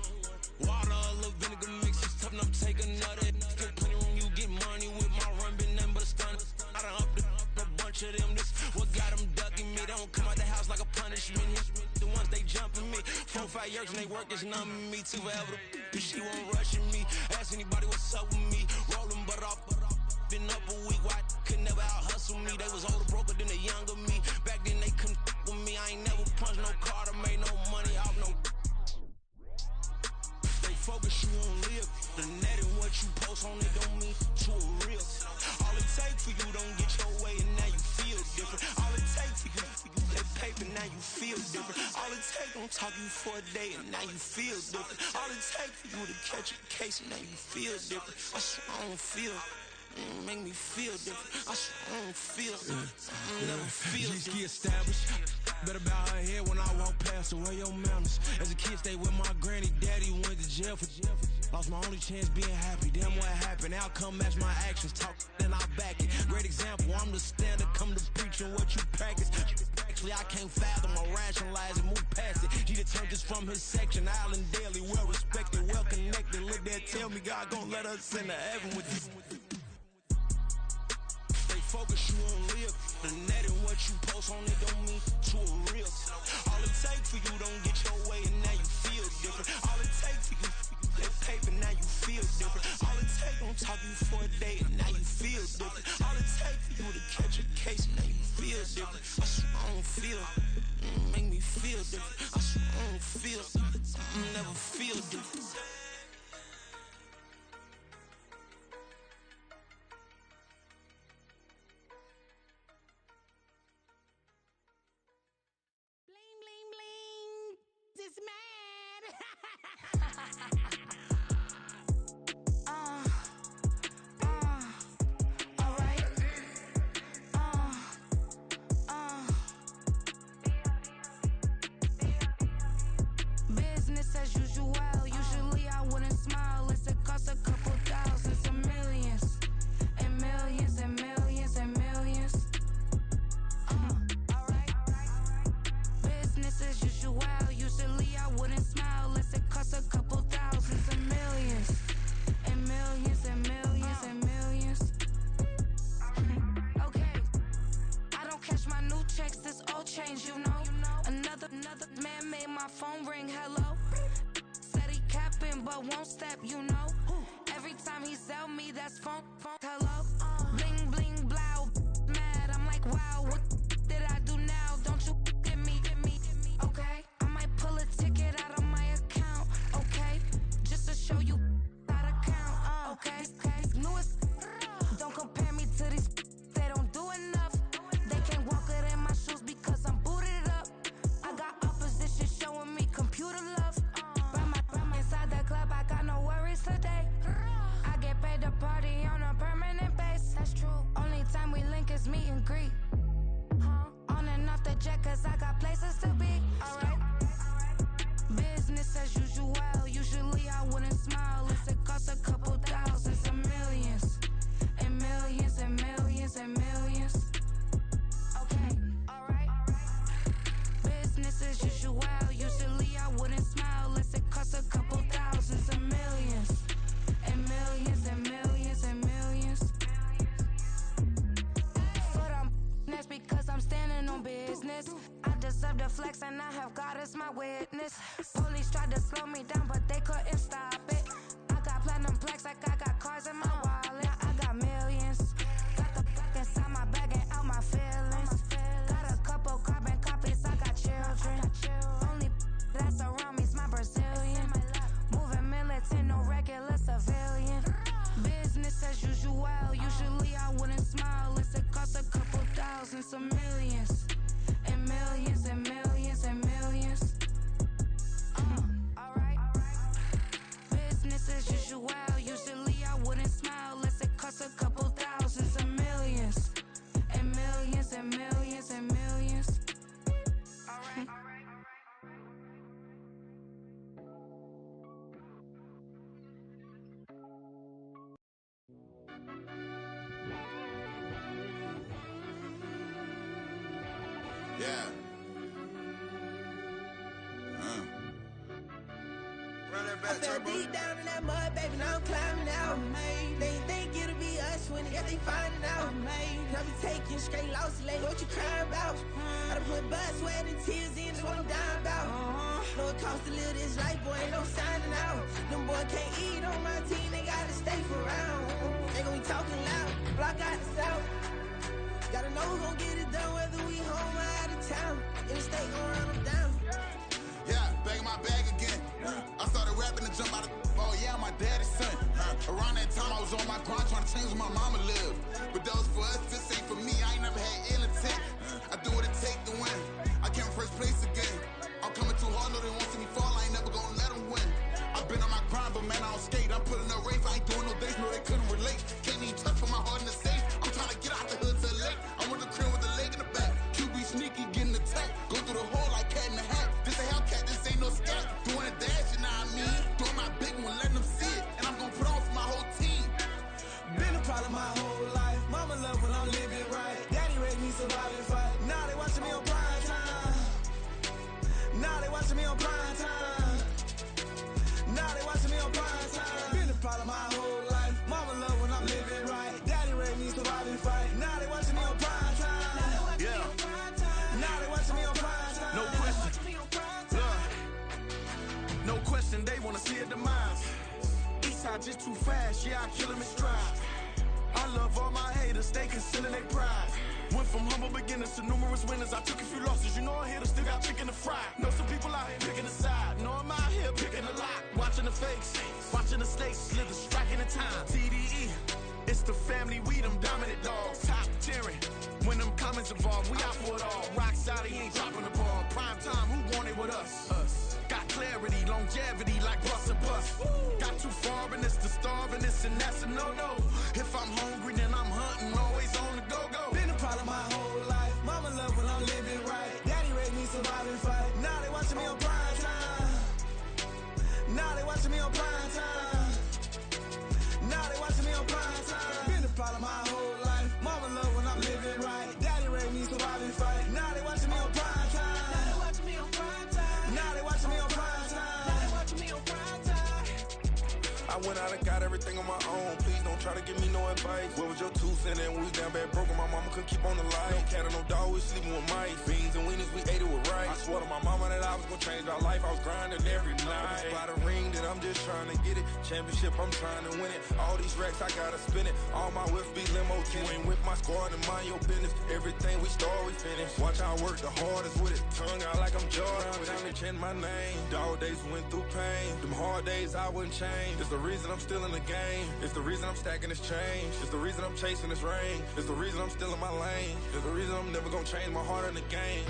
[SPEAKER 7] Water, a little vinegar mix, it's tough enough to take another. Get plenty room, you get money with my run, been nothing but a stun. I done up a bunch of them, this what got them ducking me. They don't come out the house like a punishment. The ones they jumping me. 4-5 years and they work is numbing me. Too forever, she won't rushing me. Ask anybody what's up with me. Rolling but off. Been up a week, why could never out hustle me? They was older, broker than the younger me. Back then they couldn't with me. I ain't never punched no card or made no money off no. They focus you on live. The net and what you post on it don't mean to a real. All it take for you don't get your way and now you feel different. All it take for you that paper, now you feel different. All it take don't talk you for a day and now you feel different. All it take for you to catch a case and now you feel different. I swear I don't feel. Make me feel different. I swear I don't feel. I never feel.
[SPEAKER 8] Just get established.
[SPEAKER 7] Better bow her head when I walk past her. Where your manners? As a kid, stayed with my granny. Daddy went to jail for lost my only chance being happy. Damn, what happened? Outcome match my actions. Talk, then I'll back it. Great example. I'm the standard. Come to preaching what you practice. Actually, I can't fathom or rationalize it. Move past it. He determined this from his section. Island Daily, well respected, well connected. Look there, tell me God gon' let us into heaven with this. Stay focused, you won't live. The net and what you post on it don't mean to a real. All it takes for you don't get your way and now you feel different. All it takes for you that paper, now you feel different. All it takes don't talk you for a day and now you feel different. All it takes for you to catch a case and now you feel different. I swear I don't feel make me feel different. I swear I don't feel never feel different.
[SPEAKER 1] Bling, bling, bling. It's mad. All right. Business as usual. Usually I wouldn't smile. It's it cost a couple thousands and millions. And millions and millions and millions. Alright. Business as usual. Usually I wouldn't smile unless it cost a couple thousands and millions. And millions and millions and millions. Okay. I don't catch my new checks, this old change, you know. Another man made my phone ring, hello. Said he capping but won't step, you know. Every time he sell me, that's phone, hello. Bling, bling, blow, mad, I'm like, wow, what did I do now? Don't you get me, okay? I might pull a ticket out of my account, okay? Just to show you how to count, okay? Newest, don't compare me to these, they don't do enough. They can't walk it in my shoes because I'm booted up. I got opposition showing me computer love. Ram inside the club, I got no worries today. I get paid to party on a permanent base. That's true. Only time we link is meet and greet. On and off the jet, cause I got places to be. Alright. Business as usual. Usually I wouldn't smile unless it cost a couple thousands and millions. And millions and millions and millions. Okay, alright. Business as usual. Usually I wouldn't smile unless it cost a couple thousands and millions. And millions and millions and millions. But that's because I'm standing on business. I deserve the flex and I have God as my witness. Police tried to slow me down but they couldn't stop it. I got platinum plaques like I got cars in my wallet. I got millions. Got the fuck inside my bag and out my feelings. Got a couple carbon copies, I got children. Only that's around me's my Brazilian. Moving militant, no regular civilian. Business as usual. Usually I wouldn't smile unless it cost a couple thousands of millions. And millions and millions and millions. Alright. Business as usual. Usually I wouldn't smile unless it cost a couple thousands of millions. And millions and millions and millions. Alright.
[SPEAKER 8] Yeah. Run that
[SPEAKER 5] I
[SPEAKER 8] back,
[SPEAKER 5] fell
[SPEAKER 8] Turbo.
[SPEAKER 5] deep down in that mud, baby, now I'm climbing out. They think it'll be us when they finding out. I be taking straight losses, like what you crying about? I done put blood, sweat, and tears in, that's what I'm dying about. Know it cost to live this life, boy, ain't no signing out. Them boy can't eat on my team, they gotta stay for round. They gon' be talking loud, block out the south. Gotta know who gon' get it done, whether we home or out of town. In the state gon' run them down.
[SPEAKER 8] Yeah, back in my bag again. I started rapping to jump out of. Oh yeah, I'm my daddy's son. Around that time I was on my grind trying to change where my mama lived. But that was for us, this ain't for me. I ain't never had ill intent. I do what it take to win. I came first place again. I'm coming too hard, no they won't see me fall. I ain't never gonna let them win. I've been on my grind, but man I don't skate. I'm putting up race, I ain't doing no days, no they couldn't relate. Can't even touch for my heart in the safe. I'm trying to get out the hood to the lake. I'm with the crib with the leg in the back. QB sneaky, getting attacked. Go through
[SPEAKER 7] their demise. Eastside just too fast, yeah, I kill them in stride. I love all my haters, they concealing their pride. Went from humble beginners to numerous winners. I took a few losses, you know I hit still got chicken to fry. Know some people out here picking a side. Know I'm out here picking a lot. Watching the fakes, watching the snakes slither, striking the time. TDE, it's the family, we them dominant dogs. Top tiering, when them comments involved, we out for it all. Rock solid, he ain't dropping the ball. Prime time, who want it with us? Us. Got clarity, longevity, like bust and bust. Got too far and it's the starving, this and that's a no-no. If I'm hungry, then I'm hunting, always on the go-go. Been a problem my whole life. Mama love when I'm living right. Daddy raised me survive and fight. Now they watching me on prime time. Now they watching me on prime time. Now they watching me on prime time. Been a problem my whole life. Mama love when I'm living right. Daddy raised me survive and fight. Now they watching me on prime time. Now they watching me on prime time. Now they watching me on prime time. Now they watching me on prime time. I went out and got everything on my own. Please don't try to give me no advice. What was your 2 cents and we was down bad broke and my mama couldn't keep on the light. No cat or no dog, we sleeping with mice. Beans and weenies, we ate it with rice. I swore to my mama that I was gonna change our life. I was grinding every night. By the ring that I'm just trying to get it. Championship, I'm trying to win it. All these racks, I gotta spin it. All my whips be limo. You ain't with my squad and mind your business. Everything we start, we finish. Watch how I work the hardest with it. Tongue out like I'm Jordan. Down to chant my name. Dog days went through pain. Them hard days I wouldn't change. It's the reason I'm still in the game. It's the reason I'm stacking this change. It's the reason I'm chasing this rain. It's the reason I'm still in my lane. It's the reason I'm never gonna change my heart in the game.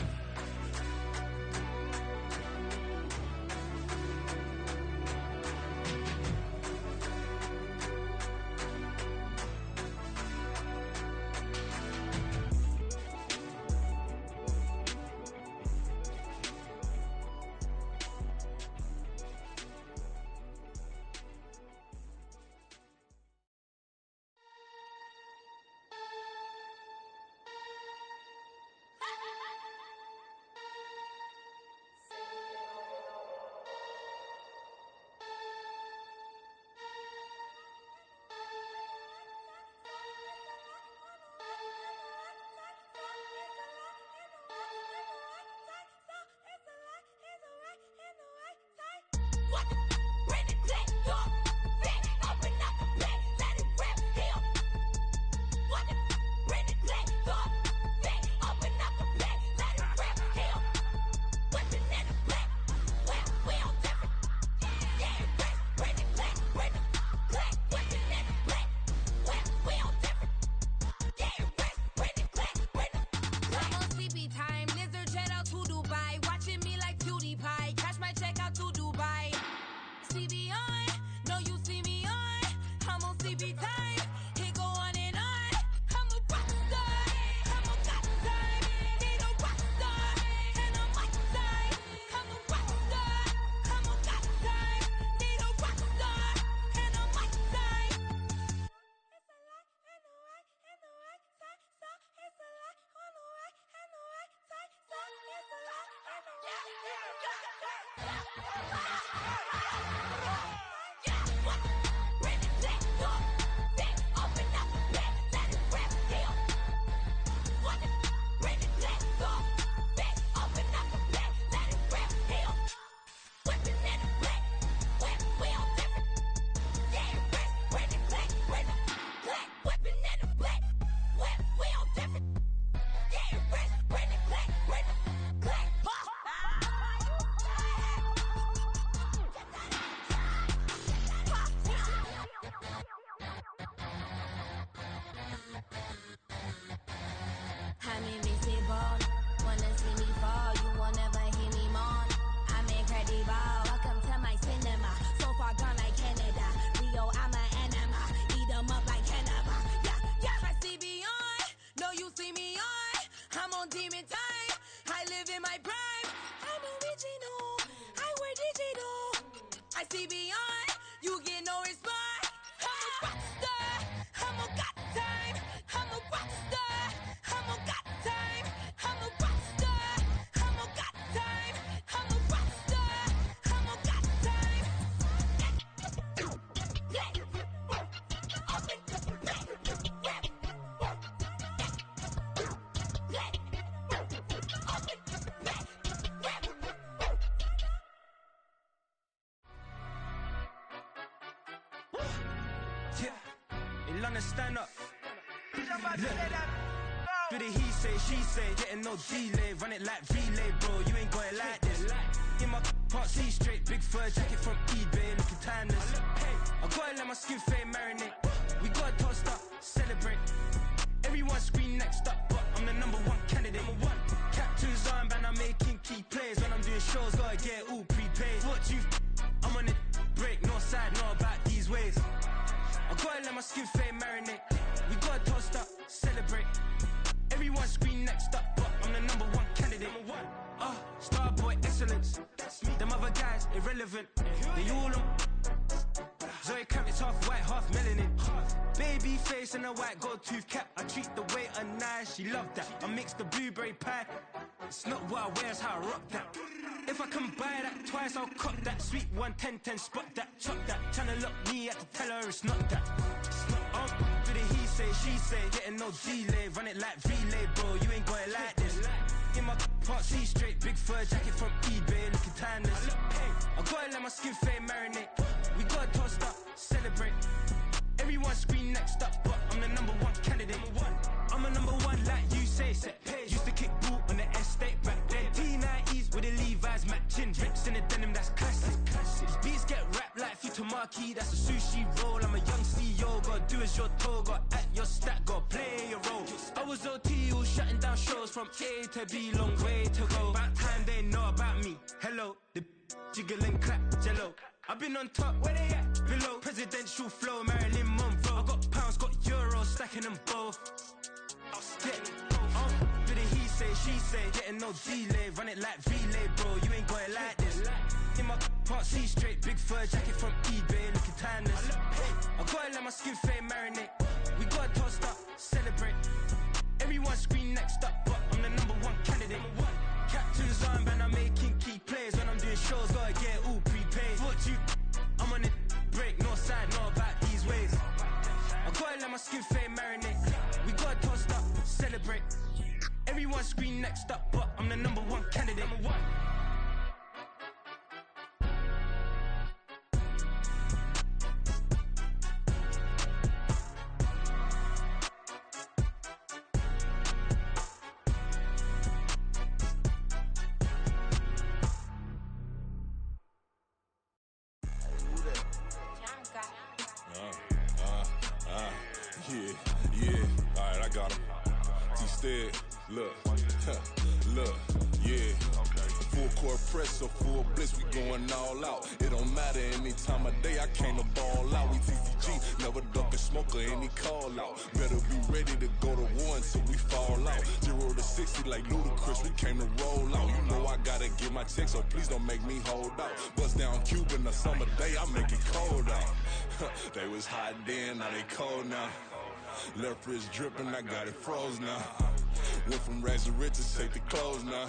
[SPEAKER 1] I'm invincible. Wanna see me fall, you will never hear me moan. I'm incredible. Welcome to my cinema. So far gone like Canada. Rio, I'm an anima. Eat 'em up like cannibal. Yeah, yeah. I see beyond. No, you see me on. I'm on demon time. I live in my prime. I'm original. I wear digital. I see beyond. You get no response. I'm a rock star. I'm a got time. I'm a rock star. I'm a got time. I'm a rock star. I'm a got time. I'm a rock star. I'm a got time.
[SPEAKER 6] In London, stand up. Look. Do the he say, she say, getting no delay, run it like relay, bro, you ain't got it like this. In my can't see straight, big fur jacket from eBay, looking timeless. I gotta let my skin fade marinate. We gotta toast up, celebrate. Everyone scream next up, but I'm the #1 candidate. Captain's armband, I'm making key plays. When I'm doing shows, gotta get all prepaid. What you I'm on it, break, no side, know about these ways. I gotta let my skin fade marinate. We gotta toast up, celebrate. Everyone scream next up, but I'm the #1 candidate. Starboy excellence. Them other guys irrelevant. They all on. Zoe Kravitz's half white, half melanin. Baby face and a white gold tooth cap. I treat the waiter nice, she love that. I mix the blueberry pie. It's not what I wear, it's how I rock that. If I can buy that twice, I'll cut that. Sweet 110, spot that, chop that. Tryna lock me at the teller, it's not that. Do the he say, she say, getting no delay, run it like relay, bro, you ain't got it like this. In my can't see straight, big fur jacket from eBay, looking timeless. I gotta let my skin fade marinate. We gotta toast up, celebrate. Everyone scream next up, but I'm the #1 candidate. I'm a #1 like you say, set page. Used to kick ball on the estate back then. T90s with the Levi's matching. Rips in the denim, that's classic. These beats get wrapped like Futamaki, that's a sushi roll. I'm a young CEO, gotta do as you're told. Gotta act your stat, gotta play your role. I was OT, all shutting down shows from A to B, long way to go. About time they know about me. Hello, the jiggle and clap, jello. I've been on top, where they at? Below. Presidential flow, Marilyn Monroe. I got pounds, got euros, stacking them both. Yeah. Do the he say, she say, getting no delay, run it like relay, bro, you ain't got it like this. In my can't see straight, big fur jacket from eBay, looking timeless. I gotta let my skin fade marinate. We gotta toast up, celebrate. Everyone scream next up, but I'm the #1 candidate. Captain's armband, I'm making key plays. When I'm doing shows, gotta get all prepaid. What you I'm on it, break, no side, know about these ways. I gotta let my skin fade marinate. We gotta toast up, celebrate. Everyone scream next up, but I'm the #1 candidate.
[SPEAKER 9] Yeah, alright, I got him. T-Stead, look, yeah. Full court press, so full blitz, we going all out. It don't matter any time of day, I came to ball out. We TCG, never duck a smoker, any call out. Better be ready to go to war until we fall out. 0 to 60 like Ludacris, we came to roll out. You know I gotta get my check, so please don't make me hold out. Bust down Cuban a summer day, I make it cold out. They was hot then, now they cold now. Left wrist dripping, I got it froze now. Went from rags to riches, take the clothes now.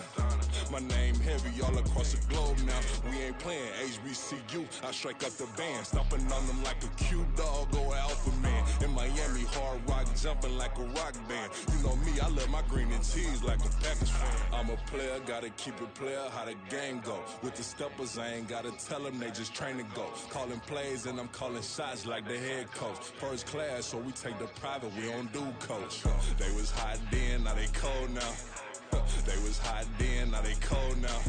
[SPEAKER 9] My name heavy all across the globe now. We ain't playing HBCU, I strike up the band. Stomping on them like a cute dog or alpha man. In Miami, hard rock jumping like a rock band. You know me, I love my green and cheese like a Packers fan. I'm a player, gotta keep it player, how the game go. With the steppers, I ain't gotta tell them, they just train to go. Calling plays and I'm calling shots like the head coach. First class, so we take the private, we don't do coach. They was hot then, now they cold now. They was hot then, now they cold now.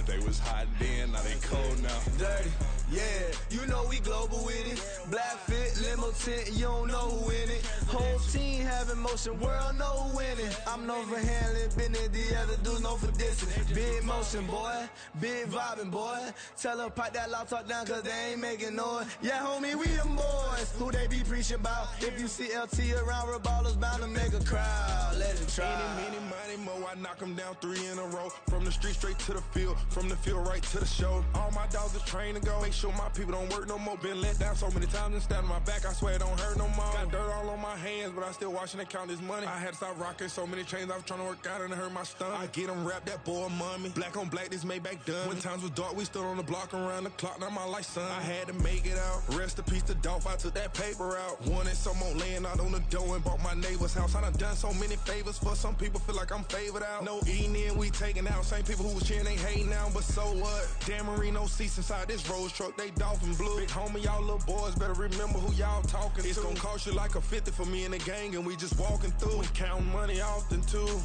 [SPEAKER 9] They was hot then, now they cold now.
[SPEAKER 10] Dirty, yeah, you know we global with it. Black fit, limo tint, you don't know who in it. Whole team having motion, world know who winning. I'm known for handling business, the other dudes known for dissing. Big motion, boy, big vibing, boy. Tell them pipe that loud talk down, cause they ain't making noise. Yeah, homie, we them boys, who they be preaching about. If you see LT around, Reballo's bound to make a crowd. Let it try.
[SPEAKER 7] Many, mo, I knock them down 3 in a row. From the street straight to the field, from the field right to the show. All my dogs are trained to go. Make sure my people don't work no more. Been let down so many times and stand on my back, I swear it don't hurt no more. Got dirt all on my hands, but I still wash watching they count this money. I had to stop rocking so many chains, I was trying to work out and it hurt my stomach. I get them rap, that boy mommy. Black on black, this Maybach done. When times was dark, we stood on the block around the clock, now my life son. I had to make it out. Rest in peace to Dolph, I took that paper out. Wanted some more laying out on the dough and bought my neighbor's house. I done so many favors for some people, feel like I'm favored out. No eating in, we taking out. Same people who was cheering, they hating now, but so what? Dan Marino seats inside this Rolls truck, they Dolphin blue. Big homie, y'all little boys better remember who y'all talking to. It's gonna cost you like a 50 for me and the gang, and we just walking through. We counting money often too.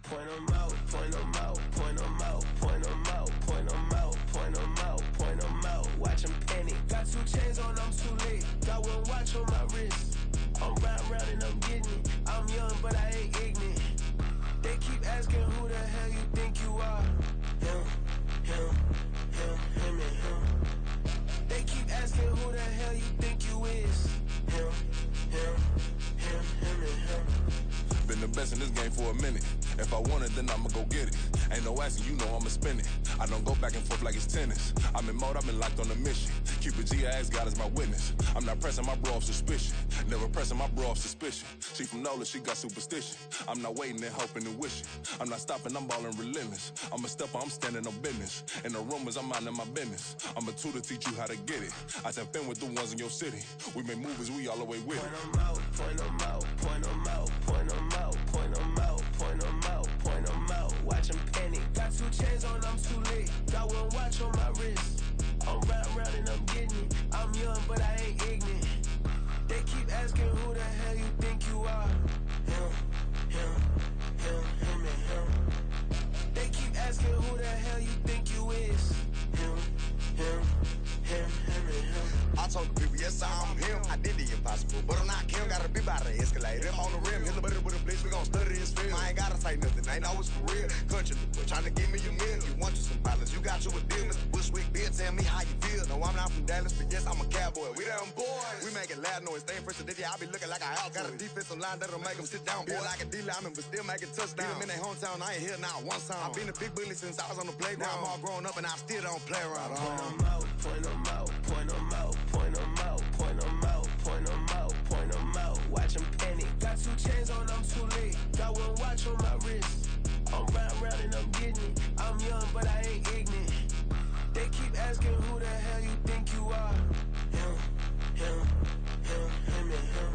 [SPEAKER 10] Point 'em out, point 'em out, point 'em out, point 'em out, point 'em out, point 'em out, point 'em out. Watch 'em panic. Got 2 chains on, I'm too late. Got 1 watch on my wrist. I'm round and I'm getting it. I'm young, but I ain't ignorant. They keep asking who the hell you think you are. Him, and him. They keep asking who the hell you think you is. Him, and him.
[SPEAKER 9] Been the best in this game for a minute. If I want it, then I'ma go get it. Ain't no asking, you know I'ma spend it. I don't go back and forth like it's tennis. I'm in mode, I've been locked on a mission. Keep a G, I ask God as my witness. I'm not pressing my bro off suspicion. Never pressing my bro off suspicion. She from Nola, she got superstition. I'm not waiting and hoping and wishing. I'm not stopping, I'm balling relentless. I'm a stepper, I'm standing on business. In the rumors, I'm minding my business. I'm a tutor, teach you how to get it. I tap in with the ones in your city. We make movies, we all the way with it.
[SPEAKER 10] Point 'em out, point 'em out, point 'em out, point 'em out, point 'em out, point 'em out, point 'em out. Watch 'em panic. Got 2 chains on, I'm too late. Got 1 watch on my wrist. I'm round and I'm getting it. I'm young, but I ain't ignorant. They keep asking who the hell you think you are. Him, and him. They keep asking who the hell you think you is. Him, and him.
[SPEAKER 11] I told the people, yes, I'm him. I did the impossible, but I'm not Kim. Gotta be by the escalator. On the rim, hit the butter with a blitz. We gon' study this film. I ain't gotta say nothing. Ain't always for real. Country boy, tryna give me a meal. You want you some violence. You got you a deal. Mr. Bushwick, Bill, tell me how you feel. No, I'm not from Dallas, but yes, I'm a cowboy. We them boys. We making loud noise. Staying fresh today. I be looking like a house. Got a defensive line that'll make them sit down. Boy, like a D-lineman, but still making touchdowns. Beat them in their hometown. I ain't here now one time. I been a big bully since I was on the playground. I'm all grown up and I still don't play around.
[SPEAKER 10] Point 'em out, point 'em out, point 'em out, point 'em out, point 'em out, point 'em out, point 'em out. Watch 'em panic. Got 2 chains on, I'm too late. Got 1 watch on my wrist. I'm round and I'm getting it. I'm young, but I ain't ignorant. They keep asking who the hell you think you are. Him, and him.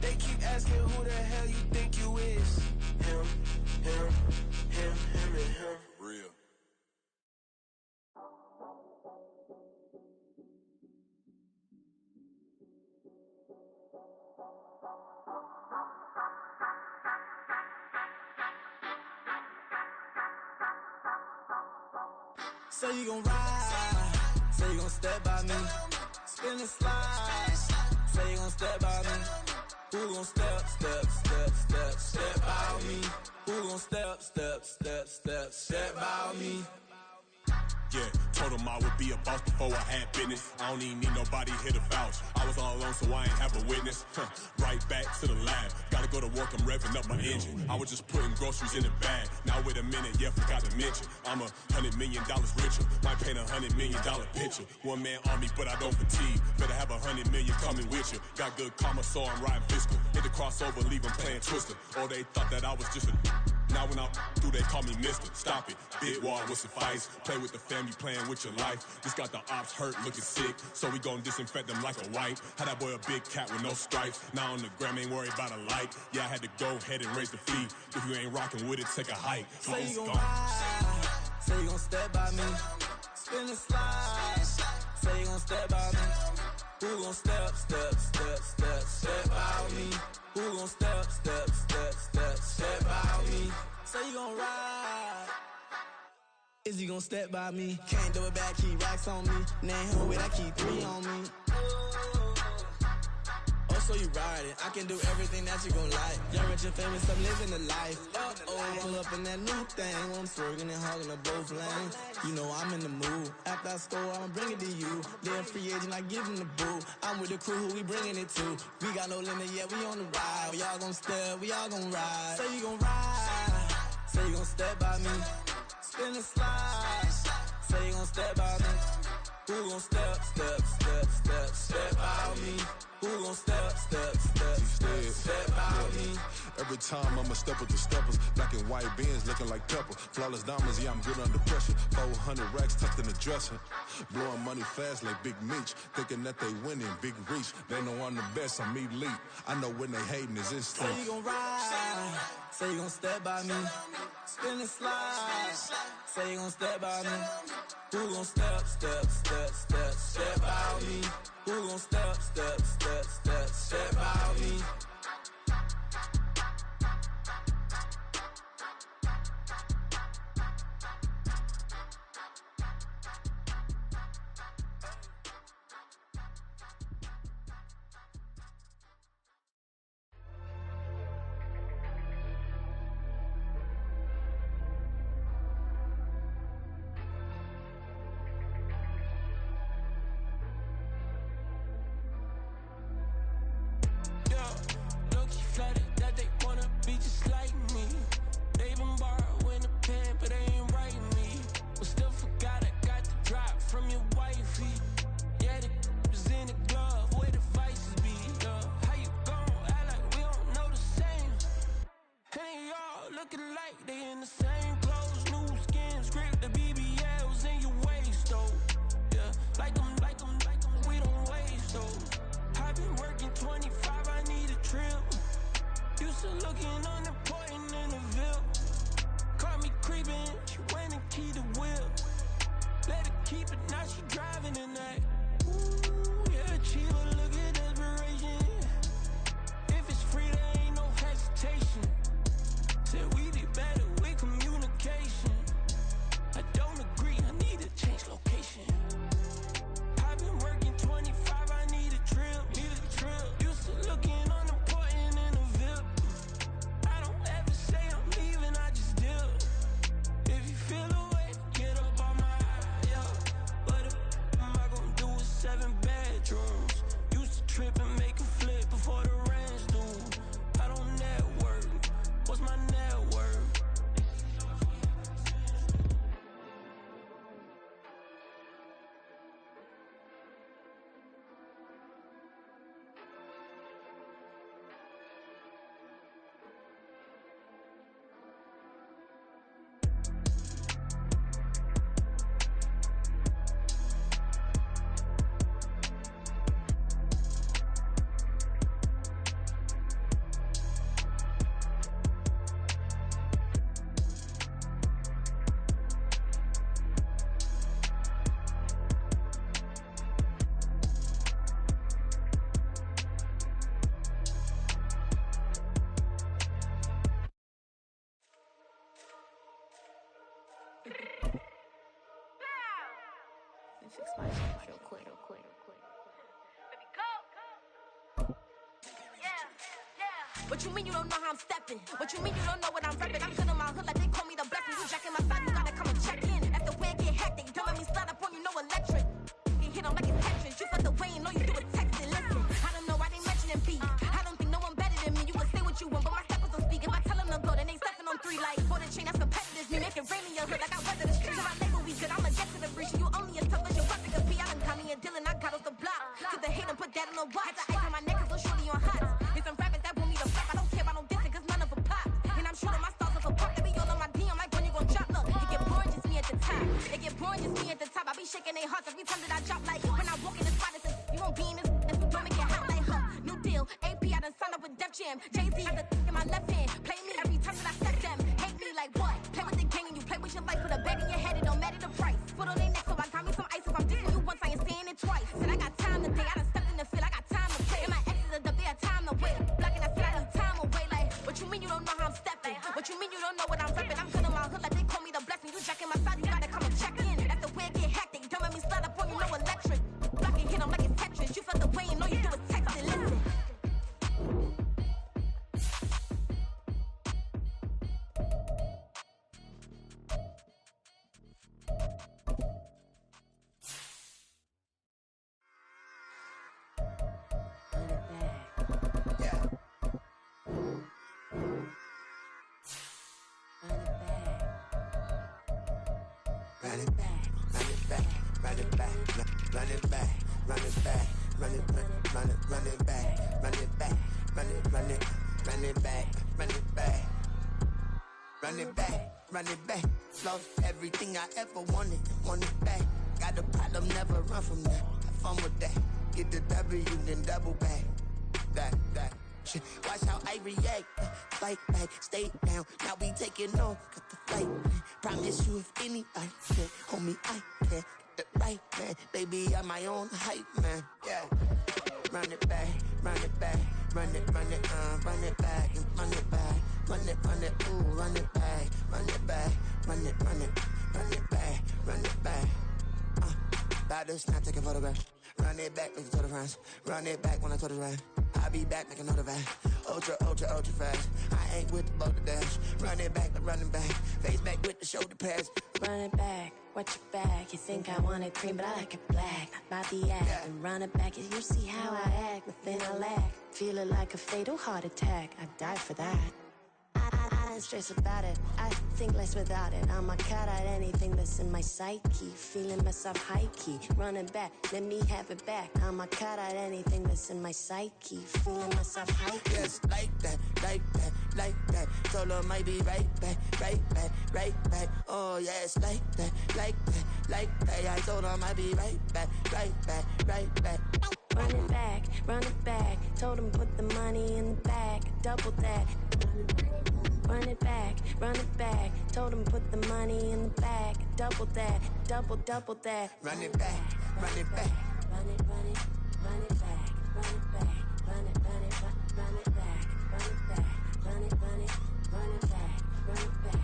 [SPEAKER 10] They keep asking who the hell you think you is. Him, and him.
[SPEAKER 9] Real.
[SPEAKER 10] Say you gon' ride, say you gon' step by me, spin and slide, say you gon' step by me. Who gon' step by me? Who gon' step by me?
[SPEAKER 12] Yeah, told him I would be a boss before I had business. I don't even need nobody here to vouch. I was all alone, so I ain't have a witness. Right back to the lab. Gotta go to work, I'm revving up my engine. I was just putting groceries in the bag. Now wait a minute, yeah, forgot to mention. I'm $100 million richer. Might paint $100 million picture. One man army, but I don't fatigue. Better have 100 million coming with you. Got good karma, so I'm riding fiscal. Hit the crossover, leave them playing Twister. Or they thought that I was just a... Now when I through, they call me Mister. Stop it. Big wall would suffice. Play with the family, playing with your life. This got the ops hurt, looking sick. So we gon' disinfect them like a wipe. Had that boy a big cat with no stripes. Now on the gram, ain't worried about a light. Yeah, I had to go ahead and raise the fee. If you ain't rocking with it, take a hike.
[SPEAKER 10] Say you gon' ride, say you gon' step by me. Spin and slide, say you gon' step by me. Who gon' step by me? Who gon' step by me? Say you gon' ride, is you gon' step by me? Can't do it back, keep racks on me. Name him with I keep 3 on me. Oh, so you ride it. I can do everything that you gon' like. Young, rich, and famous, I'm living the life. Pull up in that new thing. I'm swerving and hogging up both lanes. You know I'm in the mood. After I score, I'ma bring it to you. They're a free agent, I give them the boo. I'm with the crew, who we bringing it to. We got no limit, yeah, we on the ride. We all gon' step, we all gon' ride. Say you gon' ride. Say you gon' step by me. Spin and slide. Say you gon' step by me. Who gon' step by me? Who gon' step by me?
[SPEAKER 9] Every time I'ma step with the steppers. Black and white beans looking like pepper. Flawless diamonds, yeah, I'm good under pressure. 400 racks tucked in the dresser. Blowing money fast like Big Meech. Thinking that they winning, big reach. They know I'm the best, I'm elite. I know when they hating is instant.
[SPEAKER 10] Say you gon' ride. Say you gon' step by me. Spin and slide. Say you gon' step by me. Who gon' step by me? Who gon' step by me?
[SPEAKER 13] Fix my shit real quick. Baby, go. What you mean you don't know how I'm stepping? What you mean you don't know what I'm repping? I'm good on my hood like they call me the blessing. You jacking my side, you gotta come and check in. After when get hectic, don't let me slide up on you, no electric. Get hit on like it's Tetris. You felt the way and know you do it texting. Listen, I don't know why they mentioning beat. I don't think no one better than me. You can say what you want, but my steppers don't speak. If I tell them to go, then they stepping on 3 like for the chain. That's competitive. Me make it rain in your hood like I weather the street. So I label we good. I'ma get to the breach. You only as tough as your brother could be. I done Connie and Dylan. I got off the block. Took the hate and put that on the watch. The ice on my neck is so shorty on hot. It's some rappers that want me to flop. I don't care about no dissing, cause none of them pop. And I'm shooting my stars off a pop. They be all on my DM like when you gon' drop. Look, it get boring, just me at the top. It get boring, just me at the top. I be shaking their hearts every time that I drop. Like when I walk in the spot, it's you won't be in this. Don't make it hot like huh. New deal, AP, I done signed up with Def Jam. Jay-Z got the in my left hand. Play me every time that I step them. Hate me like what? Play with the gang and you play with your life. Put a bag in your head, it don't matter the price. Put on their neck, so I got me some ice. If I'm dissing you once, I ain't saying it twice. Said I got time today, I done stepped in the field, I got time to play. And my exes are up, they had time to wait. Blocking, I said I need time away. Like, what you mean you don't know how I'm stepping? What you mean you don't know what I'm repping? I'm good on my hood like they call me the blessing. You jacking my side, you gotta come and check in. After where get hectic, don't let me slide up on you, no electric. Blocking, hit them like it's Tetris. You felt the way and know you do it texting. Listen.
[SPEAKER 10] run it back, run it back, run it back, run it back, run it back, run it back, run it back, run it back, run it back, run it back. Run it back, run it back. Lost everything I ever wanted it back. Got a problem, never run from that. Have fun with that. Get the W, then double back. That shit. Watch how I react. Fight back, stay down. Now we taking off, got the flight. Promise you if anybody can, homie, I can. Get the right man, baby, I'm my own hype man. Yeah. Run it back, run it back, run it back, and run it back, run it, ooh, run it back, run it back, run it back, run it back. About to snap, take a photograph. Run it back, make it to the friends. Run it back when I told it right. I'll be back, make another back. Ultra fast. I ain't with the boat to dash. Run it back, running back. Face back with the shoulder pads.
[SPEAKER 14] Run it back, watch your back. You think I want it cream, but I like it black. Not by the act. And run it back, you see how I act. Within I lack. Feel it like a fatal heart attack. I'd die for that. I don't stress about it. I think less without it. I'ma cut out anything that's in my psyche. Feeling myself high key. Running back, let me have it back. I'ma cut out anything that's in my psyche. Feeling myself high key.
[SPEAKER 10] Yes, like that, like that, like that. Told her might be right back, right back, right back. Oh yes, like that, like that, like that. I told her might be right back, right back, right back.
[SPEAKER 14] Run it back, run it back. Told him put the money in the bag. Double that. Run it back, run it back. Told him put the money in the bag. Double that, double that.
[SPEAKER 10] Run it back, run it back.
[SPEAKER 14] Run it, run it, run it back, run it back, run it, run it, run it back, run it back, run it, run it, run it back, run it back.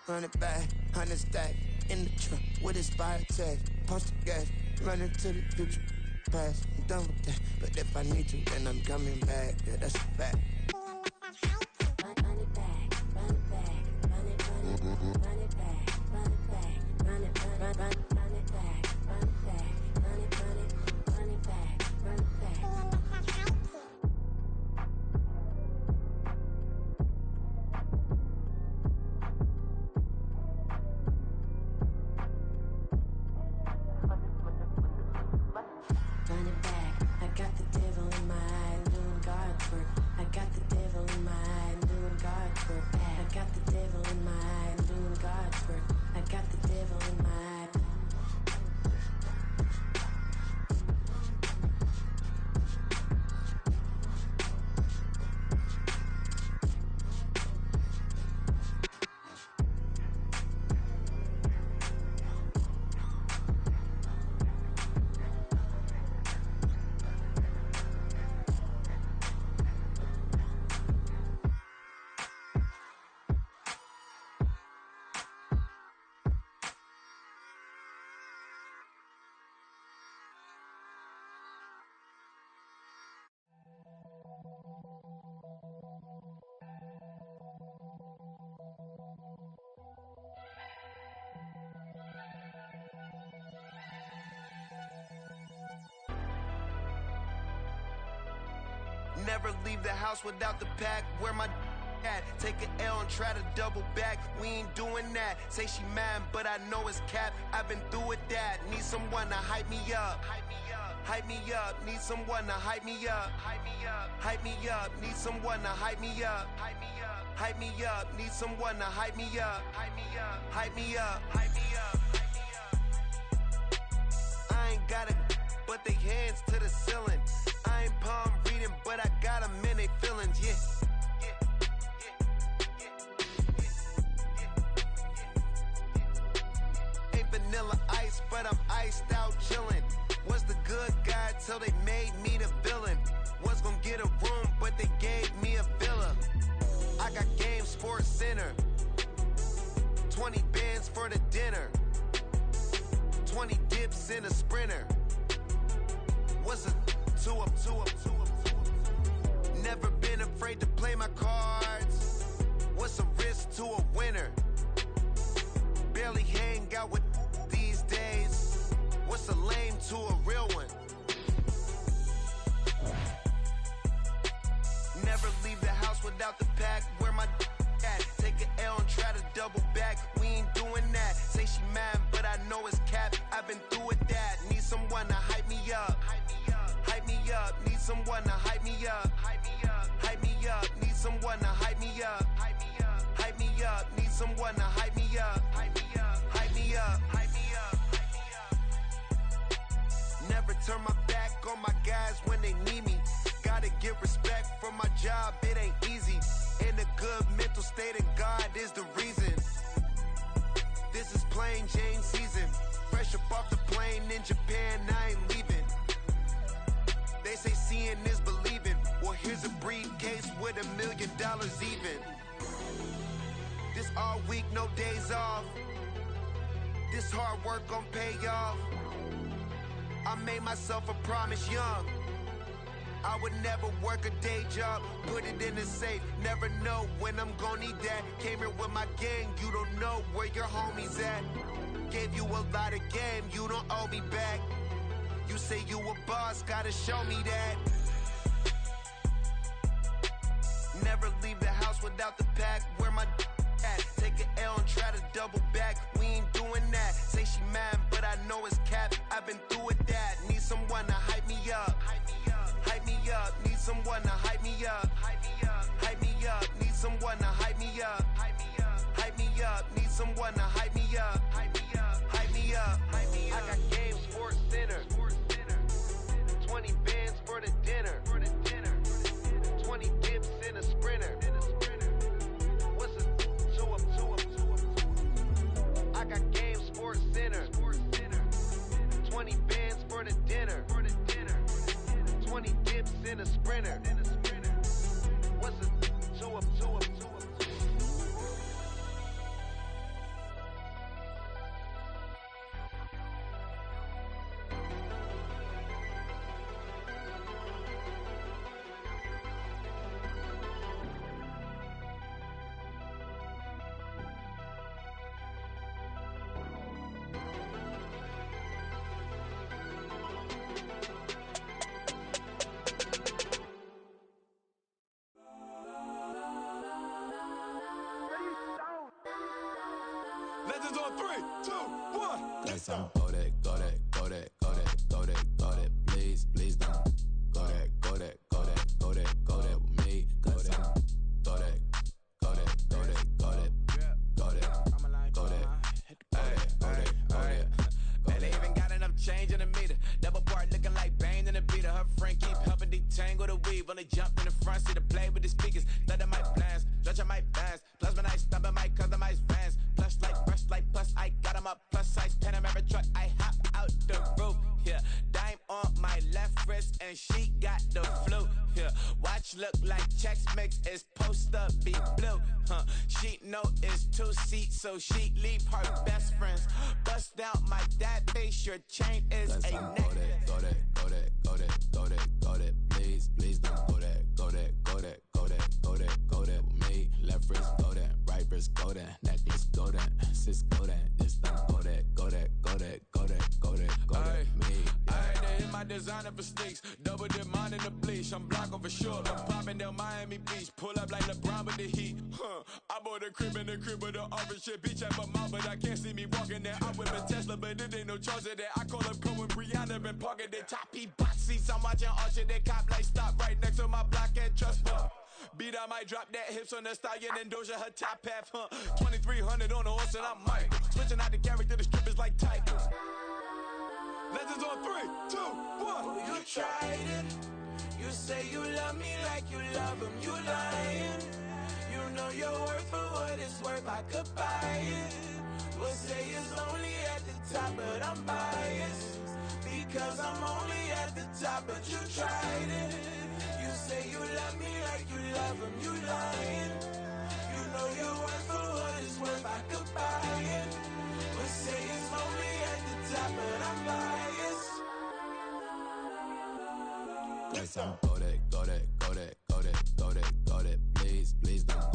[SPEAKER 10] Run it back, 100 stack in the trunk with his fire tag. Punch the gas, running to the future. Past, I'm done with that. But if I need to, then I'm coming back. Yeah, that's a fact.
[SPEAKER 14] Run it back, run it back, run it, run it, run it back, run it back, run it, run it back, run it back, run it, run it, run it back, run it back. Run it back, I got the devil in my eye, doing God's work. I got the devil in my eye, doing God's work. I got the devil in my eye, doing God's work. I got the devil in my eye.
[SPEAKER 15] Never leave the house without the pack. Where my at? Take an L and try to double back. We ain't doing that. Say she mad, but I know it's cap. I've been through with that. Need someone to hype me up. Hype me up. Need someone to hype me up. Hype me up. Need someone to hype me up. Hype me up. Need someone to hype me up. Hype me up. I ain't got it, but they hands to the ceiling. I ain't palm reading, but I got them in they feelings, yeah. Ain't vanilla ice, but I'm iced out chillin'. Was the good guy till they made me the villain. Was gonna get a room, but they gave me a villa. I got game, Sports Center. 20 bands for the dinner. 20 dips in a Sprinter. What's a two up? Never been afraid to play my cards. What's a risk to a winner? Barely hang out with these days. What's a lame to a real one? Never leave the house without the pack. Where my at? Take an L and try to double back. We ain't doing that. Say she my guys when they need me. Gotta give respect for my job, it ain't easy. In a good mental state and God is the reason. This is plain Jane season. Fresh up off the plane in Japan, I ain't leaving. They say seeing is believing. Well, here's a briefcase with $1 million even. This all week, no days off. This hard work gon' pay off. I made myself a promise young. I would never work a day job, put it in the safe. Never know when I'm gon' need that. Came here with my gang, you don't know where your homies at. Gave you a lot of game, you don't owe me back. You say you a boss, gotta show me that. Never leave the house without the pack. Where my at? Take an L and try to double back. We ain't doing that. Say she mad, but I know it's cap. I've been through with that. Need someone to hype me up. Hype me up. Need someone to hype me up. Hype me up. Need someone to hype me up. Hype me up. Need someone to hype me up. Hype me up. I got game, Sports Center. 20 bands for the dinner. 20 dips in a sprinter. What's a two up? I got game, Sports Center. 20 bands for the dinner. 20 dips in a sprinter. What's a two up?
[SPEAKER 7] Legends on 3, 2, 1.
[SPEAKER 16] Let's go that. Please don't go that with me. Let's go that.
[SPEAKER 4] Man, they even got enough change in the meter. Double part looking like Bane in the beater. Her friend keep helping detangle the weave. Only jumped in the front seat to play with the speakers. Thunder my plans, stretching my bands. Plus when I stumble my customized vans. Plush like fresh like plus I got 'em up. Plus size Panamera truck. I hop out the roof. Yeah, dime on my left wrist and she got the flu. Yeah, watch look like checks mix is supposed to be blue. She know it's 2 seats, so she leave her best friends. Bust down my dad face. Your chain is
[SPEAKER 16] Let's
[SPEAKER 4] a necklace.
[SPEAKER 16] go that. Please don't go that. Go that with me. Left wrist go that, right wrist go that, necklace go that, sis go that. This don't go that. Me.
[SPEAKER 7] I had to hit my designer for sneaks. Double dip mine in the bleach. I'm blocking for sure. I'm popping down Miami Beach. Pull up like LeBron with the heat. I bought a crib in the crib with the orange shit. Beach at my mouth, but I can't see me walking there. I whip a Tesla, but it ain't no charge of that. I call up Cohen, Brianna, been parking the top P box seats. I'm watching Usher, they cop like stop right next to my block at Trust Fund. Beat, I might drop that hips on the stallion and Doja her top half. 2300 on the horse and I'm Mike. Switching out the character, the strippers like Tigers. Legends on 3, 2, 1.
[SPEAKER 10] You tried it. You say you love me like you love him. You lying. You know your worth for what it's worth. I could buy it. We'll say it's only at the top, but I'm biased. Because I'm only at the top, but you tried it. You say you love me like you love him. You lying. You know your worth for what it's worth. I could buy it. We'll say it's only at the top, but I'm biased.
[SPEAKER 16] Let's go that. Please don't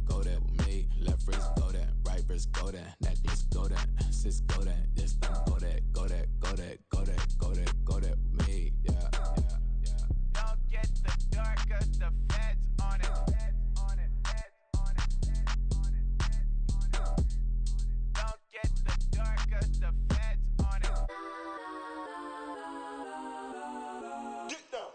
[SPEAKER 16] go that with me. Left wrist go that, right wrist go that, necklace go that, sis go that. This don't go that with me. Yeah.
[SPEAKER 4] Don't get the dark 'cause the feds on it. Don't get the dark 'cause the feds on it.
[SPEAKER 7] Get down.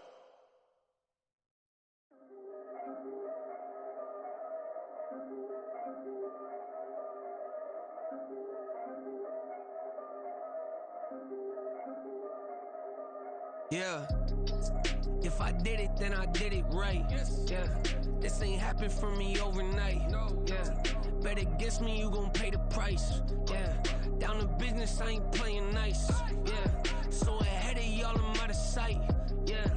[SPEAKER 17] Yeah. If I did it, then I did it right. Yeah. This ain't happened for me overnight. Yeah. Bet against me, you gon' pay the price. Yeah. Down to business, I ain't playing nice. Yeah. So ahead of y'all, I'm out of sight. Yeah.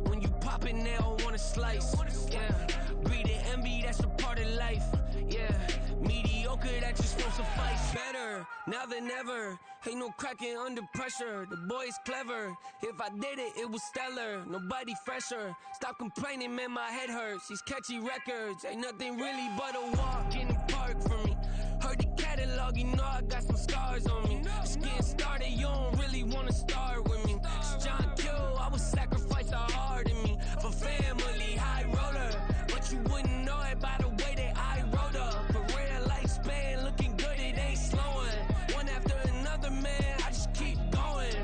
[SPEAKER 17] When you pop it, they all wanna slice. Yeah. Greed and envy, that's a part of life. Yeah. Mediocre, that just won't suffice. Better now than ever. Ain't no cracking under pressure. The boy's clever. If I did it, it was stellar. Nobody fresher. Stop complaining, man, my head hurts. These catchy records ain't nothing really but a walk in the park for me. Heard the catalog, you know I got some scars on me. Just getting started, you don't really wanna start with me. It's John Q, I would sacrifice a heart in me for family, high roller. But you wouldn't know it by the way that I wrote up. A real lifespan, looking good, it ain't slowing. One after another, man, I just keep going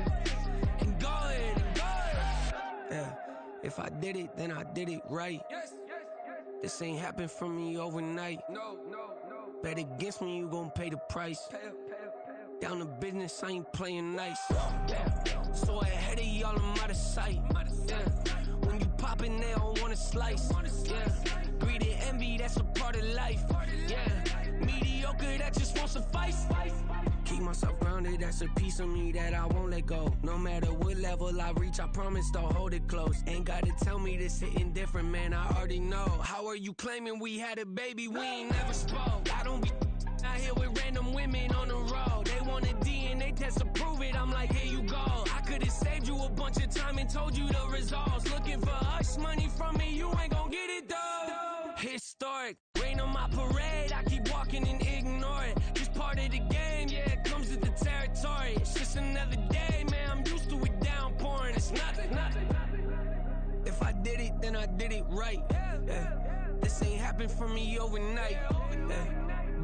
[SPEAKER 17] and going and going. Yeah, if I did it, then I did it right. This ain't happened for me overnight. No. Bet against me, you gon' pay the price. Down to business, I ain't playing nice. Yeah. So ahead of y'all, I'm out of sight. Yeah. When you poppin', they don't wanna slice. Yeah. Greed and envy, that's a part of life. Yeah. Mediocre, that just won't suffice. Keep myself grounded, that's a piece of me that I won't let go. No matter what level I reach, I promise to hold it close. Ain't gotta tell me this hitting different, man, I already know. How are you claiming we had a baby, we ain't never spoke? I don't be out here with random women on the road. They want a DNA test to prove it, I'm like, here you go. I could've saved you a bunch of time and told you the results. Looking for hush money from me, you ain't gon' get it though. Historic, rain on my parade, I keep walking and ignore it. Just part of the game, yeah, it comes with the territory. It's just another day, man, I'm used to it downpouring. It's nothing. If I did it, then I did it right. Yeah. This ain't happened for me overnight. Yeah.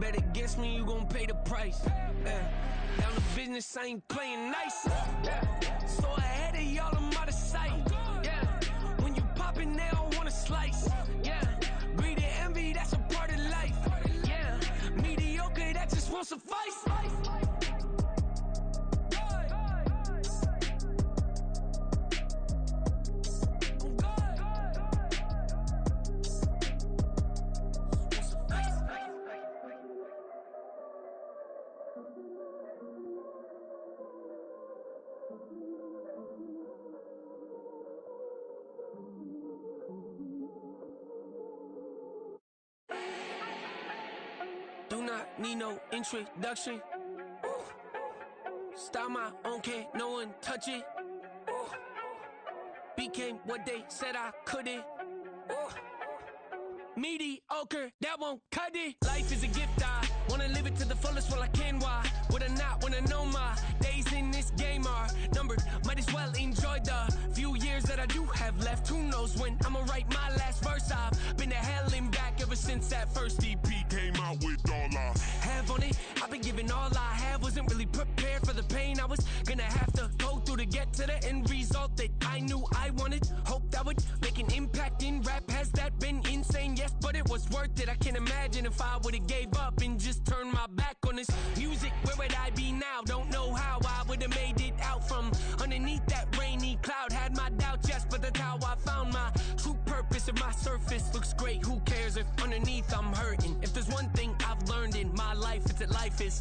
[SPEAKER 17] Bet against me, you gon' pay the price. Yeah. Down to business, I ain't playing nice. Yeah. So ahead of y'all, I'm out of sight. Yeah. When you poppin', they don't wanna slice. Yeah. Greed and envy, that's a part of life. Yeah. Mediocre, that just won't suffice. Do not need no introduction. Ooh. Style my own, can't no one touch it. Ooh. Became what they said I couldn't. Ooh. Mediocre, that won't cut it. Life is a gift, I wanna live it to the fullest while I can. Why would I not wanna know my days in this game are numbered? Might as well enjoy the few years that I do have left. Who knows when I'ma write my last verse? I've been to hell and back ever since that first EP came out with all I have on it. I've been giving all I have, wasn't really prepared for the pain I was gonna have to go through to get to the end result that I knew I wanted. Hope that would make an impact in rap. Has that been insane? Yes, but it was worth it. I can't imagine if I would've gave up and just turned my back on this music. Where would I be now? Don't know how I would've made it out from underneath that rainy cloud. Had my doubts, yes, but that's how I found my true purpose. If my surface looks great, who cares if underneath I'm hurting? If there's one thing I've learned in my life, it's that life is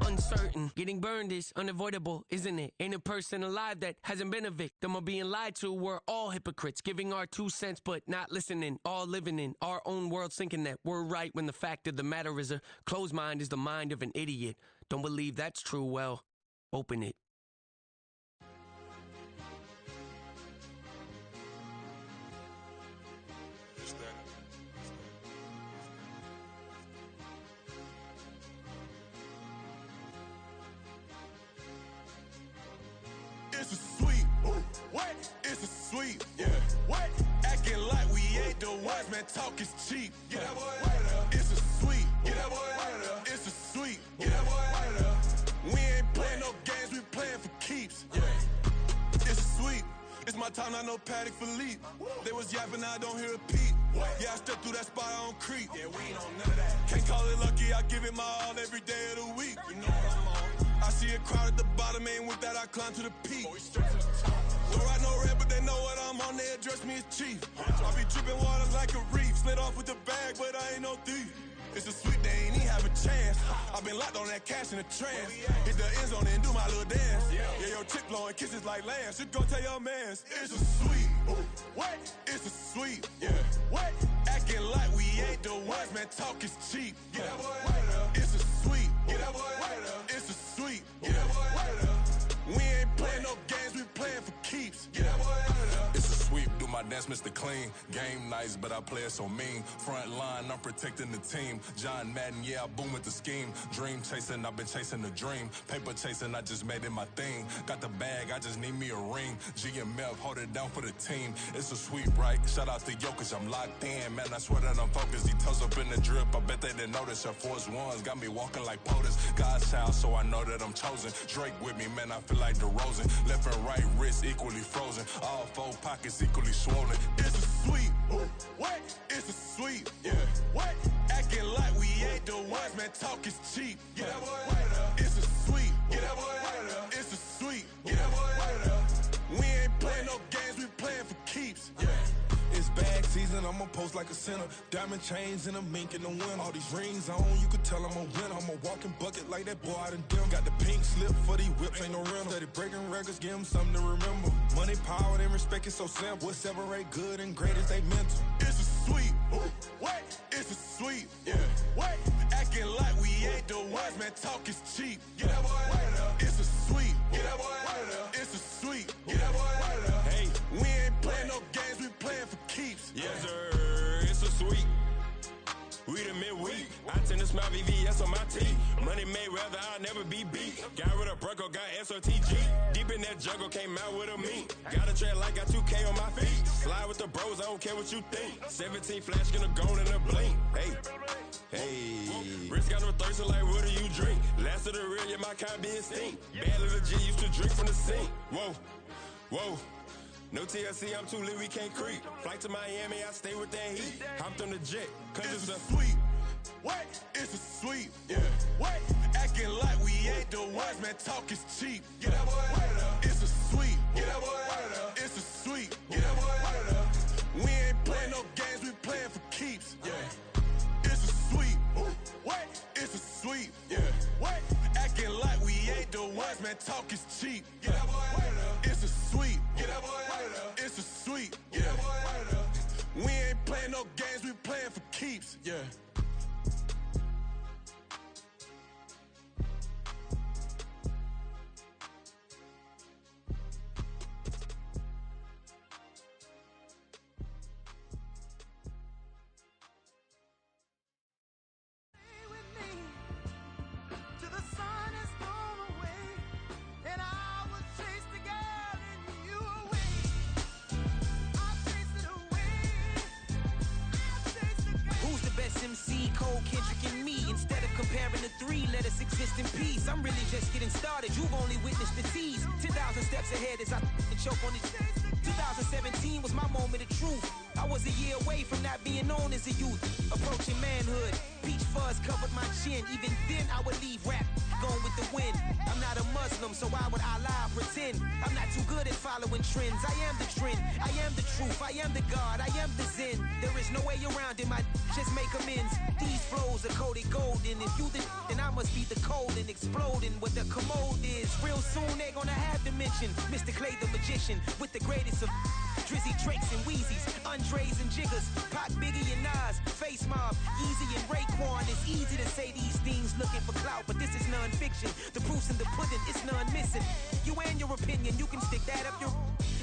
[SPEAKER 17] uncertain. Getting burned is unavoidable, isn't it? Ain't a person alive that hasn't been a victim of being lied to. We're all hypocrites, giving our 2 cents but not listening. All living in our own world, thinking that we're right when the fact of the matter is a closed mind is the mind of an idiot. Don't believe that's true? Well, open it.
[SPEAKER 9] It's a sweep. What? It's a sweep. Yeah. What? Acting like we ain't the ones, man. Talk is cheap. Get that boy out of there. It's a sweep. Get that boy out of there. It's a sweep. Get that boy out of there. We ain't playing no games, we playing for keeps. Yeah. It's a sweep. It's my time, not no Paddock Philippe. They was yapping, I don't hear a peep. Yeah, I step through that spot, I don't creep. Yeah, we ain't on none of that. Can't call it lucky, I give it my all every day of the week. You know what I'm on. I see a crowd at the bottom, ain't with that, I climb to the peak.
[SPEAKER 7] Don't ride no red, but they know what I'm on. They address me as chief. I be dripping water like a reef. Slid off with the bag, but I ain't no thief. It's a sweet, they ain't even have a chance. I been locked on that cash in a trance. Hit the end zone and do my little dance. Yeah, your chick blowing kisses like lambs. You go tell your mans. It's a sweet. What? It's a sweet. Yeah. What? Acting like we ain't the ones, man. Talk is cheap. Get that boy right up. It's a sweet. Get that boy right up. It's a sweet. Get that boy right up. We ain't playing no games, we playing for keeps. Get that boy right up.
[SPEAKER 9] It's a sweep, do my dance, Mr. Clean. Game nice, but I play it so mean. Front line, I'm protecting the team. John Madden, yeah, I boom with the scheme. Dream chasing, I've been chasing the dream. Paper chasing, I just made it my thing. Got the bag, I just need me a ring. GMF, hold it down for the team. It's a sweep, right? Shout out to Jokic, I'm locked in. Man, I swear that I'm focused. He toes up in the drip, I bet they didn't notice. Your force ones got me walking like POTUS. God's child, so I know that I'm chosen. Drake with me, man, I feel like DeRozan. Left and right wrist equally frozen. All four pockets equally swollen.
[SPEAKER 7] It's a sweep. What? It's a sweep. Yeah. What? Acting like we ain't the ones, man. Talk is cheap. Get that boy right up. It's a sweep. Get that boy right up. It's a sweep. Get that boy right up. We ain't playing no games, we playing for keeps. Yeah.
[SPEAKER 18] It's bag season, I'ma post like a sinner. Diamond chains and a mink in the winter. All these rings on, you could tell I'm a winner. I'm a walking bucket like that boy out in dim. Got the pink slip for these whips, ain't no rental. Steady breaking records, give them something to remember. Money, power, and respect is so simple. What separate good and great is they mental.
[SPEAKER 7] It's a sweep. What? It's a sweep. Yeah. What? Acting like we ain't the ones, man. Talk is cheap. Get that boy right up. It's a sweep. Get that boy right up. It's a sweep. Get that boy right up. Hey, we ain't playing no games, we playing for keeps.
[SPEAKER 19] Yes, sir. It's a sweep. We the midweek. I tend to smile VVS on my teeth. Money made rather I'll never be beat. Got rid of Bronco, got SOTG. Deep in that jungle, came out with a meat. Got a tread like got 2K on my feet. Slide with the bros, I don't care what you think. 17 flash gonna go in a blink. Hey, hey. Wrist got no thirsty like what do you drink? Last of the real, yeah, my kind be extinct. Bad little G used to drink from the sink. Whoa, whoa. No TLC, I'm too lit, we can't creep. Flight to Miami, I stay with that heat. Hopped on the jet, cause
[SPEAKER 7] it's a sweep. What? It's a sweep. Yeah. What? Acting like we ain't the ones, man. Talk is cheap. Get that boy right up. It's a sweep. Get that boy right up. It's a sweep. Get that boy right up. We ain't playing no games, we playing for keeps. Yeah. It's a sweep. What? It's a sweep. Yeah. What? Acting like we ain't the ones, man. Talk is cheap. Get that boy right up. It's a sweep. Get that boy right up. It's a sweep. Get that boy right up. We ain't playing no games, we playing for keeps. Yeah.
[SPEAKER 6] MC, Cole, Kendrick, and me. Instead of comparing the three, let us exist in peace. I'm really just getting started. You've only witnessed the tease. 10,000 steps ahead as I choke on it. 2017 was my moment of truth. I was a year away from not being known as a youth. Approaching manhood. Peach fuzz covered my chin. Even then, I would leave rap going with the wind. I'm not a Muslim, so why would I lie or pretend? I'm not too good at following trends. I am the trend. I am the truth. I am the God. I am the Zen. There is no way around it. My just make amends. These flows are coated golden. If you then I must be the cold and exploding what the commode is. Real soon they're gonna have to mention Mr. Clay the magician with the greatest of Drizzy, Drakes, and Wheezies, Andres and Jiggers, Pac, Biggie, and Nas, Face Mob, Easy and Raekwon. It's easy to say these things looking for clout, but this is non-fiction. The proof's in the pudding, it's none missing. You and your opinion, you can stick that up your...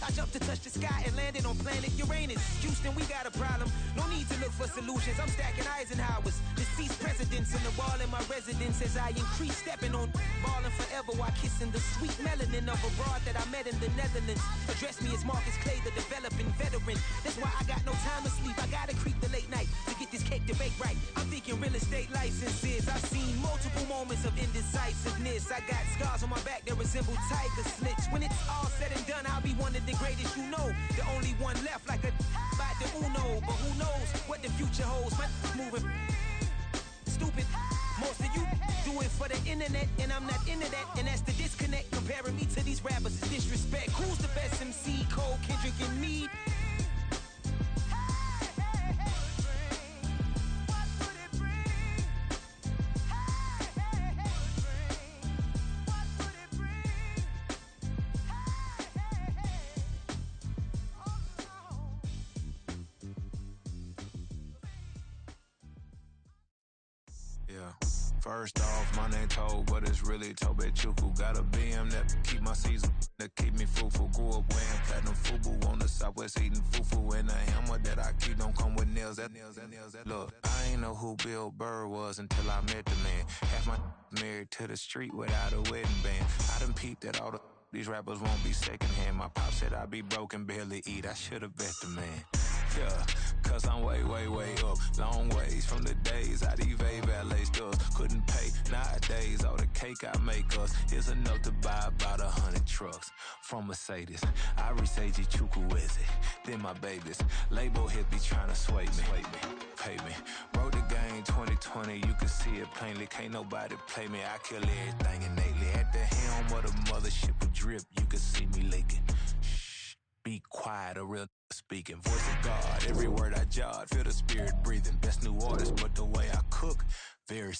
[SPEAKER 6] I jumped to touch the sky and landed on planet Uranus. Houston, we got a problem. No need to look for solutions. I'm stacking Eisenhowers. Deceased presidents in the wall in my residence as I increase stepping on ballin' forever while kissing the sweet melanin of a broad that I met in the Netherlands. Address me as Marcus Clay, the developing veteran. That's why I got no time to sleep. I gotta creep the late night to get this cake to bake right. I'm thinking real estate licenses. I've seen multiple moments of indecisiveness. I got scars on my back that resemble tiger slits. When it's all said and done, I'll be one of the greatest you know. The only one left like a by the Uno. But who knows what the future holds. My moving stupid. Most of you do it for the internet, and I'm not into that, and that's the disconnect. Comparing me to these rappers is disrespect. Who's the best MC? Cole, Kendrick, and me?
[SPEAKER 20] Yeah. First off, my name Toad, but it's really Tobe Chuku. Got a BM that keep my season, that keep me fruitful. Grew up wearing platinum FUBU on the Southwest, eating fufu. And the hammer that I keep don't come with nails. Look, I ain't know who Bill Burr was until I met the man. Half my married to the street without a wedding band. I done peeped that all these rappers won't be secondhand. My pop said I'd be broken, barely eat. I should've bet the man. Yeah, cause I'm way, way, way up. Long ways from the days I evade valet stores. Couldn't pay nowadays. All the cake I make us is enough to buy about 100 trucks from Mercedes. I resage Chukwueze, then my babies. Label hit be trying to sway me, pay me. Wrote the game 2020, you can see it plainly. Can't nobody play me. I kill everything innately. At the helm of the mothership with drip, you can see me leaking. Be quiet, a real speaking. Voice of God, every word I jot. Feel the spirit breathing. Best new artist, but the way I cook, very